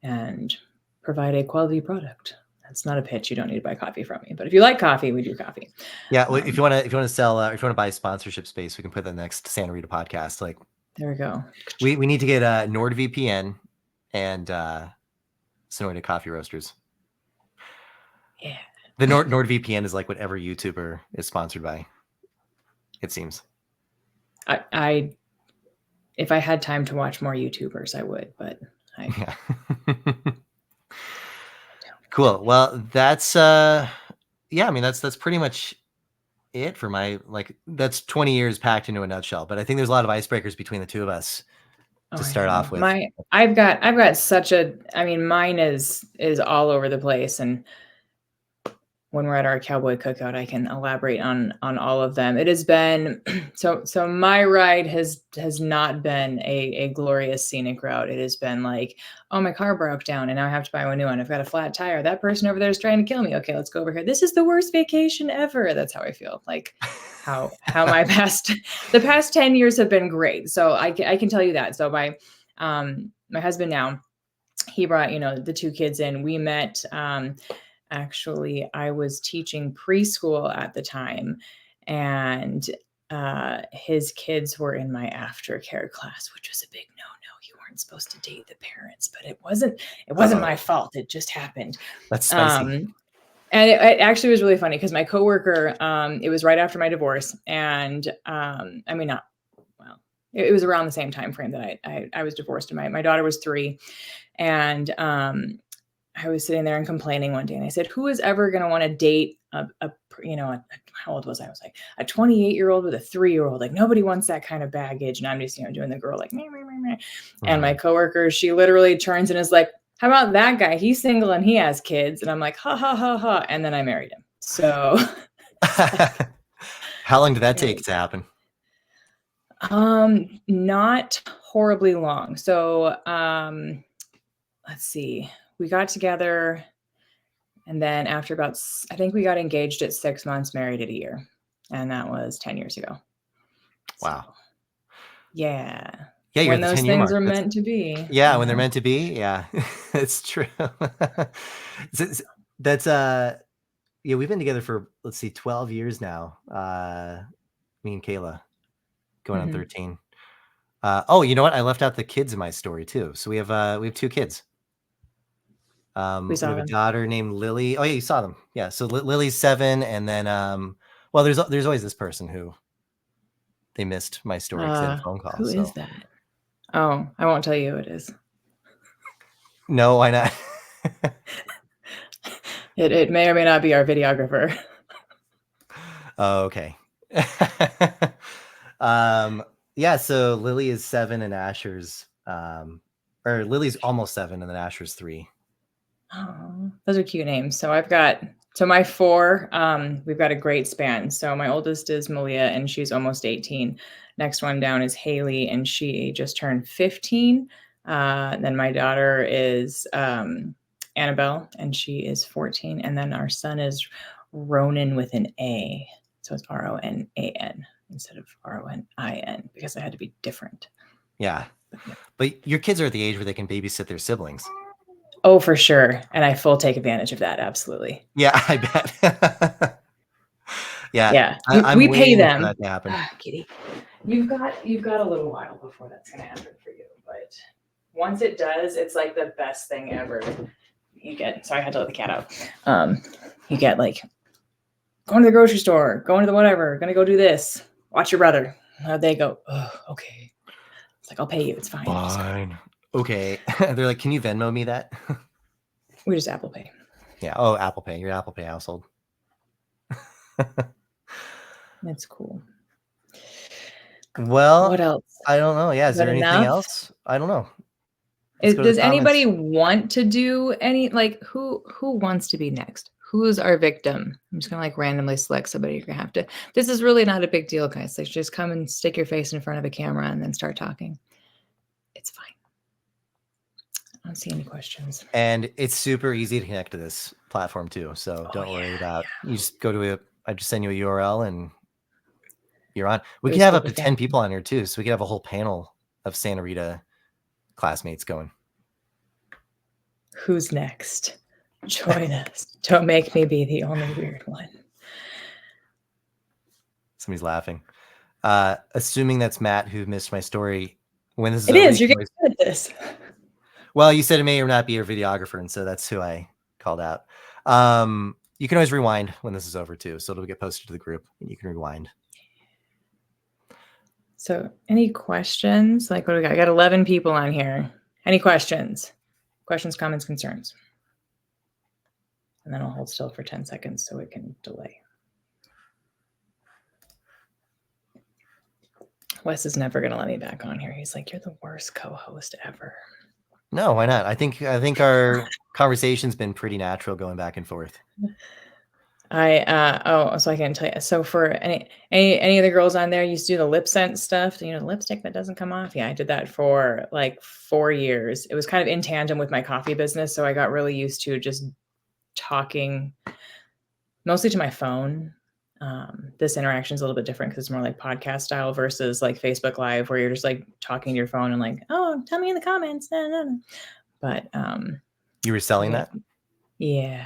Speaker 2: and provide a quality product. That's not a pitch. You don't need to buy coffee from me, but if you like coffee, we do coffee.
Speaker 1: Yeah, well, if you want to sell, if you want to buy sponsorship space, we can put the next Santa Rita podcast. Like,
Speaker 2: there we go.
Speaker 1: We need to get NordVPN and Sonoda Coffee Roasters.
Speaker 2: Yeah.
Speaker 1: The NordVPN is like whatever YouTuber is sponsored by. It seems.
Speaker 2: I if I had time to watch more YouTubers, I would, but
Speaker 1: yeah. Cool. Well, that's I mean that's pretty much it for my that's 20 years packed into a nutshell. But I think there's a lot of icebreakers between the two of us to start off with.
Speaker 2: I've got such a, I mean, mine is all over the place, and when we're at our cowboy cookout, I can elaborate on all of them. It has been so my ride has not been a glorious scenic route. It has been like, oh, my car broke down and now I have to buy a new one. I've got a flat tire. That person over there is trying to kill me. Okay, let's go over here. This is the worst vacation ever. That's how I feel. Like how the past 10 years have been great. So I can tell you that. So my husband now, he brought, the two kids in. We met, actually, I was teaching preschool at the time, and his kids were in my aftercare class, which was a big no-no. You weren't supposed to date the parents, but it wasn't my fault. It just happened.
Speaker 1: That's spicy.
Speaker 2: And it actually was really funny because my coworker, it was right after my divorce, and it was around the same time frame that I was divorced, and my daughter was 3, and I was sitting there and complaining one day, and I said, "Who is ever going to want to date how old was I? I was like a 28-year-old with a 3-year-old. Like nobody wants that kind of baggage." And I'm just doing the girl like meh, meh, meh, meh. And my coworker, she literally turns and is like, "How about that guy? He's single and he has kids." And I'm like, ha ha ha ha. And then I married him. So,
Speaker 1: how long did that take to happen?
Speaker 2: Not horribly long. So, let's see. We got together, and then after I think we got engaged at 6 months, married at a year, and that was 10 years ago.
Speaker 1: Wow.
Speaker 2: So, yeah.
Speaker 1: Yeah,
Speaker 2: when those things are meant to be.
Speaker 1: Yeah, when they're meant to be. Yeah, it's true. That's we've been together for 12 years now. Me and Kayla going on 13. Oh, you know what? I left out the kids in my story too. So we have 2 kids. We have a daughter named Lily. Oh yeah, you saw them. Yeah. So Lily's 7, and then well, there's always this person who they missed my story because they had a phone call.
Speaker 2: Who is that? Oh, I won't tell you who it is.
Speaker 1: No, why not?
Speaker 2: It may or may not be our videographer.
Speaker 1: Oh, okay. Yeah, so Lily is 7 and Asher's or Lily's almost 7 and then Asher's 3.
Speaker 2: Oh, those are cute names. So my 4, we've got a great span. So my oldest is Malia and she's almost 18. Next one down is Haley and she just turned 15. Then my daughter is Annabelle and she is 14. And then our son is Ronan with an A. So it's Ronan instead of Ronin because I had to be different.
Speaker 1: Yeah. But your kids are at the age where they can babysit their siblings.
Speaker 2: Oh, for sure. And I full take advantage of that. Absolutely.
Speaker 1: Yeah, I bet.
Speaker 2: Yeah.
Speaker 1: I'm
Speaker 2: We pay
Speaker 1: waiting
Speaker 2: them.
Speaker 1: for that to happen.
Speaker 2: Kitty, you've got a little while before that's going to happen for you. But once it does, it's like the best thing ever. You get, sorry, I had to let the cat out. You get like going to the grocery store, going to the whatever, going to go do this. Watch your brother. They go, oh, okay. It's like, I'll pay you. It's fine.
Speaker 1: Fine. Okay. They're like, can you Venmo me that?
Speaker 2: We just Apple Pay.
Speaker 1: Yeah. Oh, Apple Pay. Your Apple Pay household.
Speaker 2: That's cool.
Speaker 1: Well,
Speaker 2: what else?
Speaker 1: I don't know. Yeah. Is there anything else? I don't know.
Speaker 2: Does anybody want to do any, like, who wants to be next? Who's our victim? I'm just gonna like randomly select somebody. You're gonna have to. This is really not a big deal, guys. Like, just come and stick your face in front of a camera and then start talking. It's fine. I don't see any questions.
Speaker 1: And it's super easy to connect to this platform too. So don't worry about. You just go to I just send you a URL and you're on. We can have up to 10 people on here too, so we can have a whole panel of Santa Rita classmates going.
Speaker 2: Who's next? Join us. Don't make me be the only weird one.
Speaker 1: Somebody's laughing. Assuming that's Matt who missed my story. When this is
Speaker 2: it
Speaker 1: over,
Speaker 2: is. You're good at this.
Speaker 1: Well, you said it may or not be your videographer, and so that's who I called out. You can always rewind when this is over too, so it'll get posted to the group, and you can rewind.
Speaker 2: So, any questions? Like, what do we got? I got 11 people on here. Any questions? Questions, comments, concerns? And then I'll hold still for 10 seconds so it can delay. Wes is never going to let me back on here. He's like, you're the worst co-host ever.
Speaker 1: No, why not? I think our conversation's been pretty natural going back and forth.
Speaker 2: So I can't tell you. So for any of the girls on there used to do the lip scent stuff, the lipstick that doesn't come off. Yeah, I did that for like 4 years. It was kind of in tandem with my coffee business. So I got really used to just talking mostly to my phone. This interaction is a little bit different because it's more like podcast style versus like Facebook Live where you're just like talking to your phone and like, oh, tell me in the comments. But
Speaker 1: you were selling that?
Speaker 2: Yeah.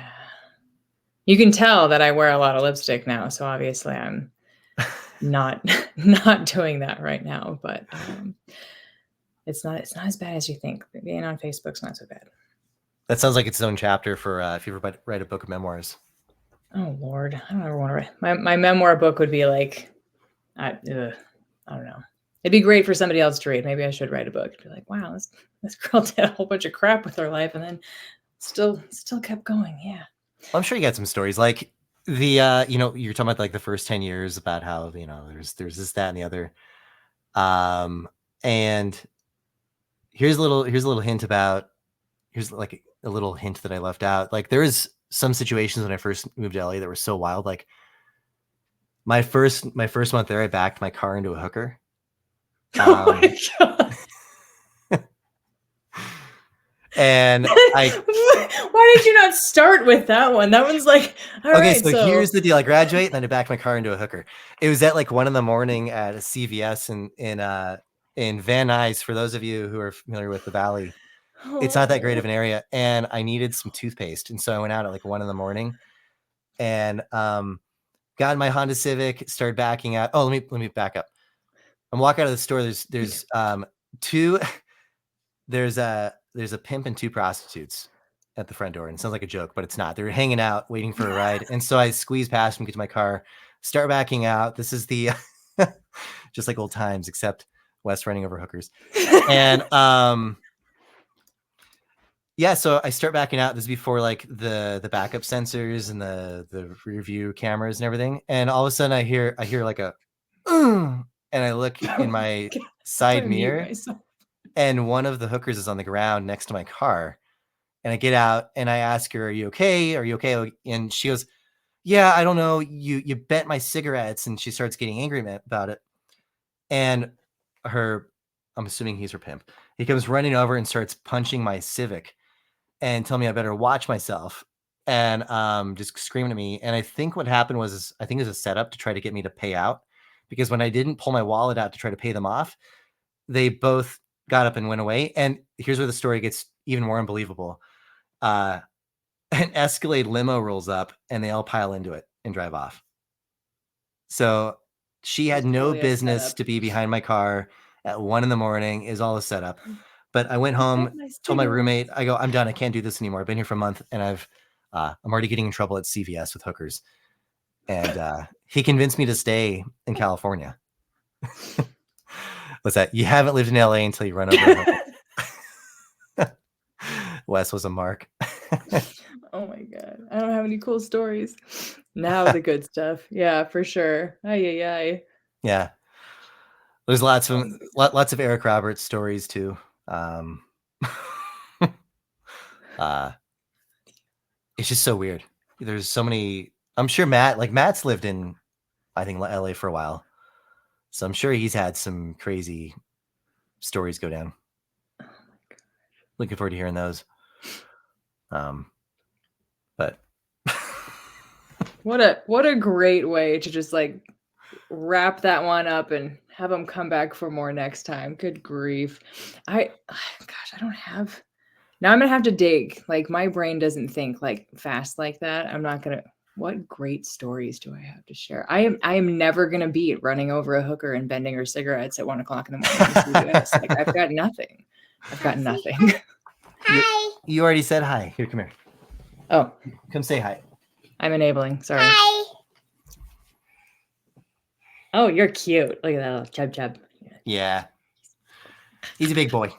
Speaker 2: You can tell that I wear a lot of lipstick now, so obviously I'm not doing that right now. But it's not as bad as you think. Being on Facebook's not so bad.
Speaker 1: That sounds like its own chapter for if you ever write a book of memoirs.
Speaker 2: Oh Lord, I don't ever want to write. My memoir book would be like, I don't know. It'd be great for somebody else to read. Maybe I should write a book. Be like, wow, this girl did a whole bunch of crap with her life, and then still kept going. Yeah.
Speaker 1: I'm sure you got some stories like the you're talking about like the first 10 years about how there's this, that, and the other. And here's a little hint about here's like a little hint that I left out. Like there is some situations when I first moved to LA that were so wild. Like my first month there, I backed my car into a hooker.
Speaker 2: Oh my God.
Speaker 1: And
Speaker 2: why did you not start with that one? That one's like, all
Speaker 1: okay,
Speaker 2: right,
Speaker 1: so here's the deal. I graduate and then I backed my car into a hooker. It was at like 1 a.m. at a CVS in Van Nuys. For those of you who are familiar with the Valley, it's not that great of an area. And I needed some toothpaste. And so I went out at like 1 a.m. and got in my Honda Civic, started backing out. Oh, let me back up. I'm walking out of the store. There's a pimp and 2 prostitutes at the front door. And it sounds like a joke, but it's not. They're hanging out, waiting for a ride. And so I squeeze past them, get to my car, start backing out. This is the just like old times, except Wes running over hookers. And yeah, so I start backing out. This is before like the backup sensors and the rear view cameras and everything. And all of a sudden I hear like a and I look in my side mirror, and one of the hookers is on the ground next to my car. And I get out and I ask her, "Are you okay? Are you okay?" And she goes, "Yeah, I don't know. You bent my cigarettes." And she starts getting angry about it. And I'm assuming he's her pimp. He comes running over and starts punching my Civic and tell me I better watch myself, and just screaming at me. And I think what happened was, I think it was a setup to try to get me to pay out, because when I didn't pull my wallet out to try to pay them off, they both got up and went away. And here's where the story gets even more unbelievable. An Escalade limo rolls up and they all pile into it and drive off. So she had no business to be behind my car at 1 a.m. is all a setup. But I went home, told my roommate, I go, "I'm done. I can't do this anymore. I've been here for a month and I'm already getting in trouble at CVS with hookers." And he convinced me to stay in California. What's that? You haven't lived in LA until you run over a hooker. Wes was a mark.
Speaker 2: Oh my God. I don't have any cool stories. Now the good stuff. Yeah, for sure. Ay.
Speaker 1: Yeah. There's lots of Eric Roberts stories too. It's just so weird. There's so many. I'm sure Matt's lived in, I think, LA for a while, so I'm sure he's had some crazy stories go down. Oh my God. Looking forward to hearing those. But
Speaker 2: what a great way to just like wrap that one up and have them come back for more next time. Good grief. I don't have. Now I'm gonna have to dig. Like my brain doesn't think like fast like that. I'm not gonna. What great stories do I have to share? I am never gonna beat running over a hooker and bending her cigarettes at 1 o'clock in the morning in CVS. Like I've got nothing.
Speaker 3: Hi.
Speaker 1: You already said hi. Here, come here.
Speaker 2: Oh,
Speaker 1: come say hi.
Speaker 2: I'm enabling. Sorry.
Speaker 3: Hi.
Speaker 2: Oh, you're cute. Look at that little chub.
Speaker 1: Yeah. He's a big boy. What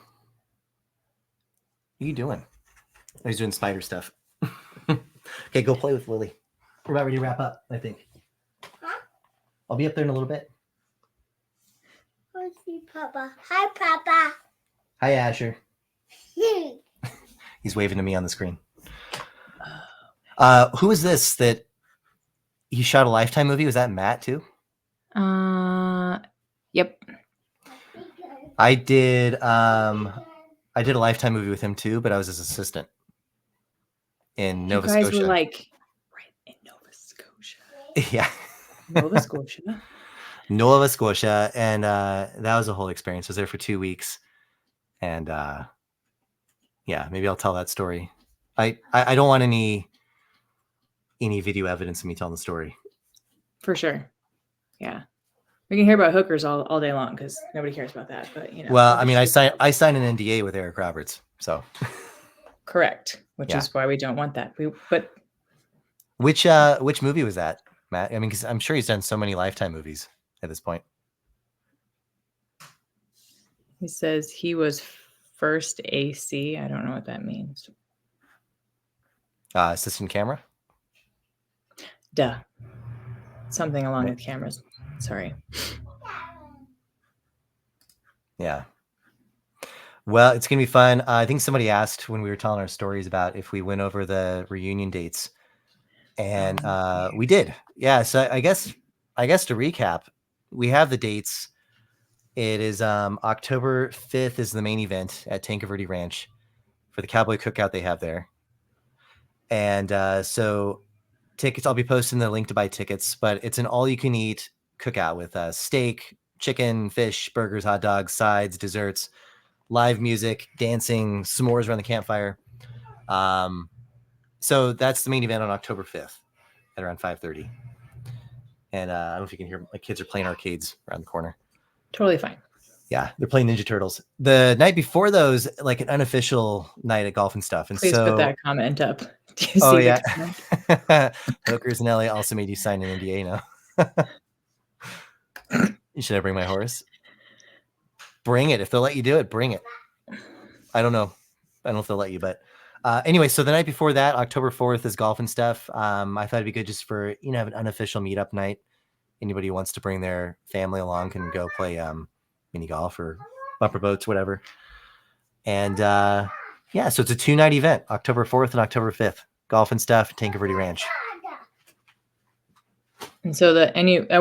Speaker 1: are you doing? Oh, he's doing spider stuff. Okay, go play with Lily. We're about ready to wrap up, I think.
Speaker 3: Huh?
Speaker 1: I'll be up there in a little bit.
Speaker 3: Oh, see Papa. Hi, Papa.
Speaker 1: Hi, Asher. He's waving to me on the screen. Who is this that he shot a Lifetime movie? Was that Matt too?
Speaker 2: Yep.
Speaker 1: I did a Lifetime movie with him too, but I was his assistant in Nova Scotia.
Speaker 2: You guys were like right in Nova Scotia.
Speaker 1: Yeah.
Speaker 2: Nova Scotia.
Speaker 1: Nova Scotia, and that was a whole experience. I was there for 2 weeks, and yeah, maybe I'll tell that story. I don't want any video evidence of me telling the story.
Speaker 2: For sure. Yeah. We can hear about hookers all day long because nobody cares about that. But you know.
Speaker 1: Well, I mean, I signed an NDA with Eric Roberts, so.
Speaker 2: Correct, which is why we don't want that. But
Speaker 1: which movie was that, Matt? I mean, because I'm sure he's done so many Lifetime movies at this point.
Speaker 2: He says he was first AC. I don't know what that means.
Speaker 1: Assistant camera?
Speaker 2: Duh. Something along with cameras. Sorry.
Speaker 1: Yeah. Well, it's going to be fun. I think somebody asked when we were telling our stories about if we went over the reunion dates. And we did. Yeah. So I guess to recap, we have the dates. It is October 5th is the main event at Tanque Verde Ranch for the Cowboy Cookout they have there. And so tickets, I'll be posting the link to buy tickets, but it's an all-you-can-eat cookout with steak, chicken, fish, burgers, hot dogs, sides, desserts, live music, dancing, s'mores around the campfire. So that's the main event on October 5th at around 5:30. And I don't know if you can hear, my kids are playing arcades around the corner.
Speaker 2: Totally fine.
Speaker 1: Yeah, they're playing Ninja Turtles. The night before those, like an unofficial night at golf and stuff. And
Speaker 2: please
Speaker 1: so,
Speaker 2: put that comment up.
Speaker 1: Do you see Hookers in LA also made you sign an NDA now. Should I bring my horse? bring it. If they'll let you do it, bring it. I don't know. I don't know if they'll let you, but anyway, so the night before that, October 4th is golf and stuff. I thought it'd be good just for, have an unofficial meetup night. Anybody who wants to bring their family along can go play mini golf or bumper boats, whatever. And yeah, so it's a 2-night event, October 4th and October 5th. Golf and stuff, Tanque Verde Ranch.
Speaker 2: And so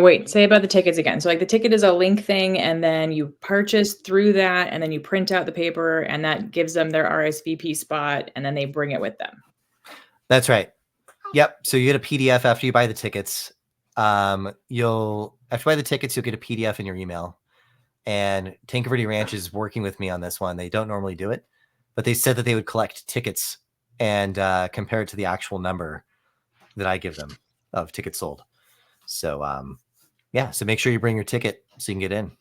Speaker 2: wait, say about the tickets again. So like the ticket is a link thing, and then you purchase through that, and then you print out the paper, and that gives them their RSVP spot, and then they bring it with them.
Speaker 1: That's right. Yep. So you get a PDF after you buy the tickets. After you buy the tickets, you'll get a PDF in your email. And Tanque Verde Ranch is working with me on this one. They don't normally do it, but they said that they would collect tickets and compare it to the actual number that I give them of tickets sold. So yeah, so make sure you bring your ticket so you can get in.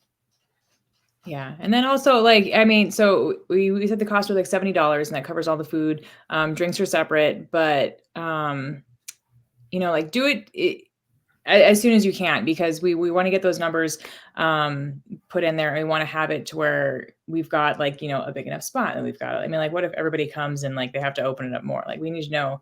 Speaker 2: Yeah. And then also so we said the cost was like $70, and that covers all the food. Drinks are separate, but do it as soon as you can, because we want to get those numbers put in there, and we want to have it to where we've got a big enough spot, and we've got, what if everybody comes and they have to open it up more? We need to know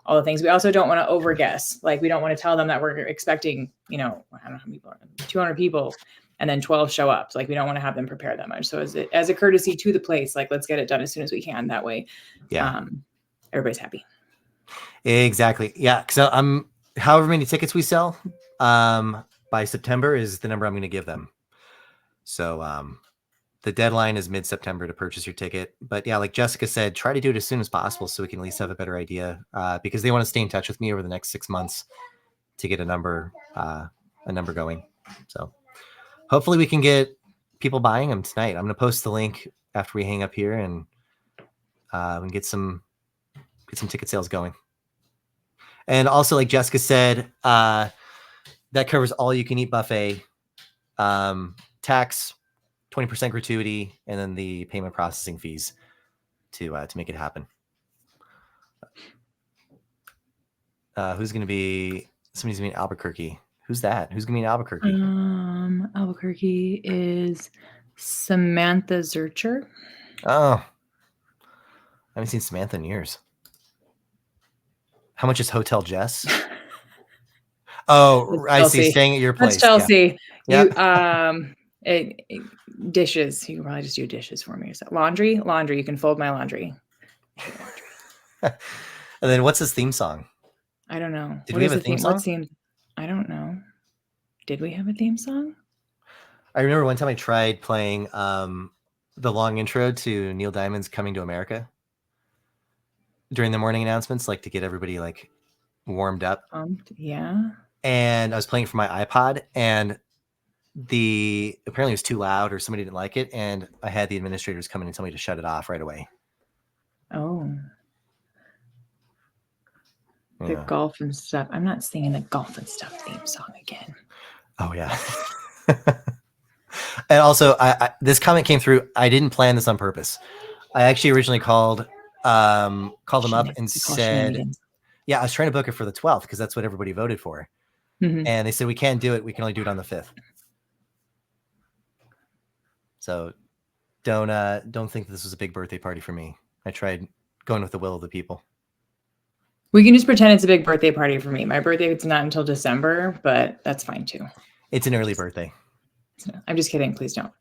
Speaker 2: all the things. We also don't want to over guess. We don't want to tell them that we're expecting, I don't know how many people are, 200 people, and then 12 show up. We don't want to have them prepare that much. So as a courtesy to the place, let's get it done as soon as we can. That way, everybody's happy.
Speaker 1: Exactly. Yeah. So however many tickets we sell by September is the number I'm going to give them. So the deadline is mid-September to purchase your ticket. But yeah, like Jessica said, try to do it as soon as possible so we can at least have a better idea, because they want to stay in touch with me over the next 6 months to get a number going. So hopefully we can get people buying them tonight. I'm going to post the link after we hang up here, and we can get some ticket sales going. And also, like Jessica said, that covers all you can eat buffet, tax, 20% gratuity, and then the payment processing fees to make it happen. Somebody's going to be in Albuquerque. Who's that? Who's going to be in Albuquerque?
Speaker 2: Albuquerque is Samantha Zurcher.
Speaker 1: Oh, I haven't seen Samantha in years. How much is Hotel Jess? Oh, I see. Staying at your place.
Speaker 2: That's Chelsea.
Speaker 1: Yeah.
Speaker 2: Dishes. You can probably just do dishes for me. So laundry. You can fold my laundry.
Speaker 1: And then what's his theme song?
Speaker 2: I don't know.
Speaker 1: Did we have a theme song?
Speaker 2: I don't know. Did we have a theme song?
Speaker 1: I remember one time I tried playing the long intro to Neil Diamond's Coming to America during the morning announcements, to get everybody warmed up.
Speaker 2: Yeah.
Speaker 1: And I was playing it for my iPod, and apparently it was too loud, or somebody didn't like it, and I had the administrators come in and tell me to shut it off right away.
Speaker 2: Oh. The golf and stuff. I'm not singing the golf and stuff theme song again.
Speaker 1: Oh yeah. And also, this comment came through. I didn't plan this on purpose. I actually originally called them up and said, yeah, I was trying to book it for the 12th because that's what everybody voted for.
Speaker 2: Mm-hmm.
Speaker 1: And they said, we can't do it. We can only do it on the 5th. So don't think this was a big birthday party for me. I tried going with the will of the people.
Speaker 2: We can just pretend it's a big birthday party for me. My birthday is not until December, but that's fine too.
Speaker 1: It's an early birthday.
Speaker 2: I'm just kidding. Please don't.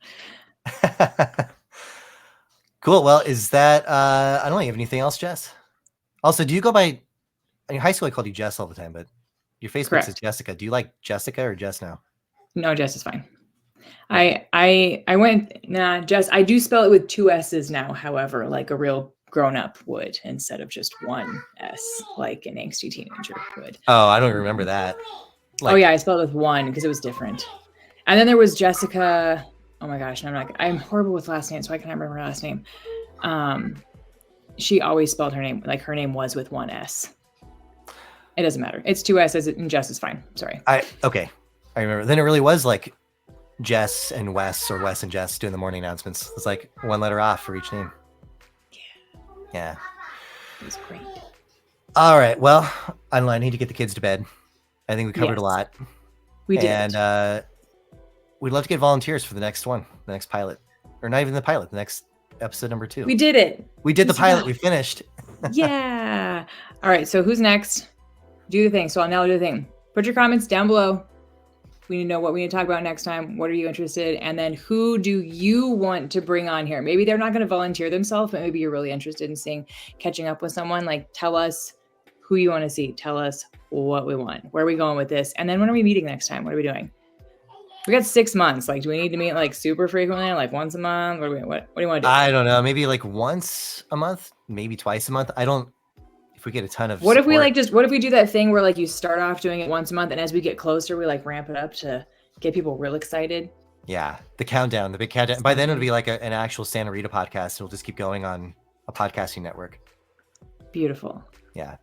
Speaker 1: Cool. Well, is that, I don't know, you have anything else, Jess? Also, do you go by, in high school I called you Jess all the time, but your Facebook says Jessica. Do you like Jessica or Jess now?
Speaker 2: No, Jess is fine. I went, Jess, I do spell it with 2 S's now, however, like a real grown-up would, instead of just 1 S, like an angsty teenager would.
Speaker 1: Oh, I don't remember that.
Speaker 2: Oh yeah, I spelled it with 1 because it was different. And then there was Jessica. Oh my gosh, I'm horrible with last names, so I can't remember her last name. She always spelled her name, her name was with 1 S. It doesn't matter. It's 2 S's, and Jess is fine. Sorry.
Speaker 1: Okay. I remember. Then it really was like Jess and Wes, or Wes and Jess doing the morning announcements. It's like 1 letter off for each name. Yeah.
Speaker 2: It was great.
Speaker 1: All right. Well, I need to get the kids to bed. I think we covered a lot.
Speaker 2: We did.
Speaker 1: And we'd love to get volunteers for the next one, the next pilot. or not even the pilot, the next episode number 2.
Speaker 2: We did it.
Speaker 1: We did the
Speaker 2: Good
Speaker 1: pilot.
Speaker 2: stuff.
Speaker 1: We finished.
Speaker 2: Yeah. All right. So who's next? Do the thing. So I'll now do the thing. Put your comments down below. We need to know what we need to talk about next time. What are you interested? And then who do you want to bring on here? Maybe they're not going to volunteer themselves, but maybe you're really interested in catching up with someone. Like, tell us who you want to see. Tell us what we want. Where are we going with this? And then when are we meeting next time? What are we doing? We got 6 months. Like, do we need to meet like super frequently? Like once a month? What do you want to do?
Speaker 1: I don't know. Maybe like once a month, maybe twice a month. If we get a ton of
Speaker 2: what if we
Speaker 1: support-
Speaker 2: what if we do that thing where like you start off doing it once a month and as we get closer, we like ramp it up to get people real excited?
Speaker 1: Yeah. The countdown, the big countdown. By then it'll be like an actual Santa Rita podcast. It'll just keep going on a podcasting network.
Speaker 2: Beautiful.
Speaker 1: Yeah.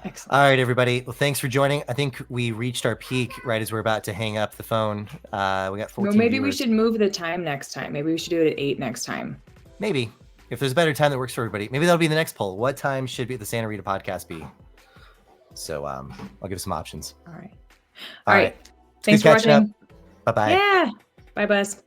Speaker 2: Excellent.
Speaker 1: All right, everybody. Well, thanks for joining. I think we reached our peak right as we're about to hang up the phone. We got 14
Speaker 2: Well, maybe we
Speaker 1: viewers.
Speaker 2: should move the time next time. Maybe we should do it at 8 next time.
Speaker 1: Maybe. If there's a better time that works for everybody, maybe that'll be the next poll. What time should the Santa Rita podcast be? So I'll give some options.
Speaker 2: All right.
Speaker 1: All right.
Speaker 2: Thanks
Speaker 1: Good
Speaker 2: for
Speaker 1: catching up.
Speaker 2: watching.
Speaker 1: Bye-bye.
Speaker 2: Yeah. Bye, Buzz.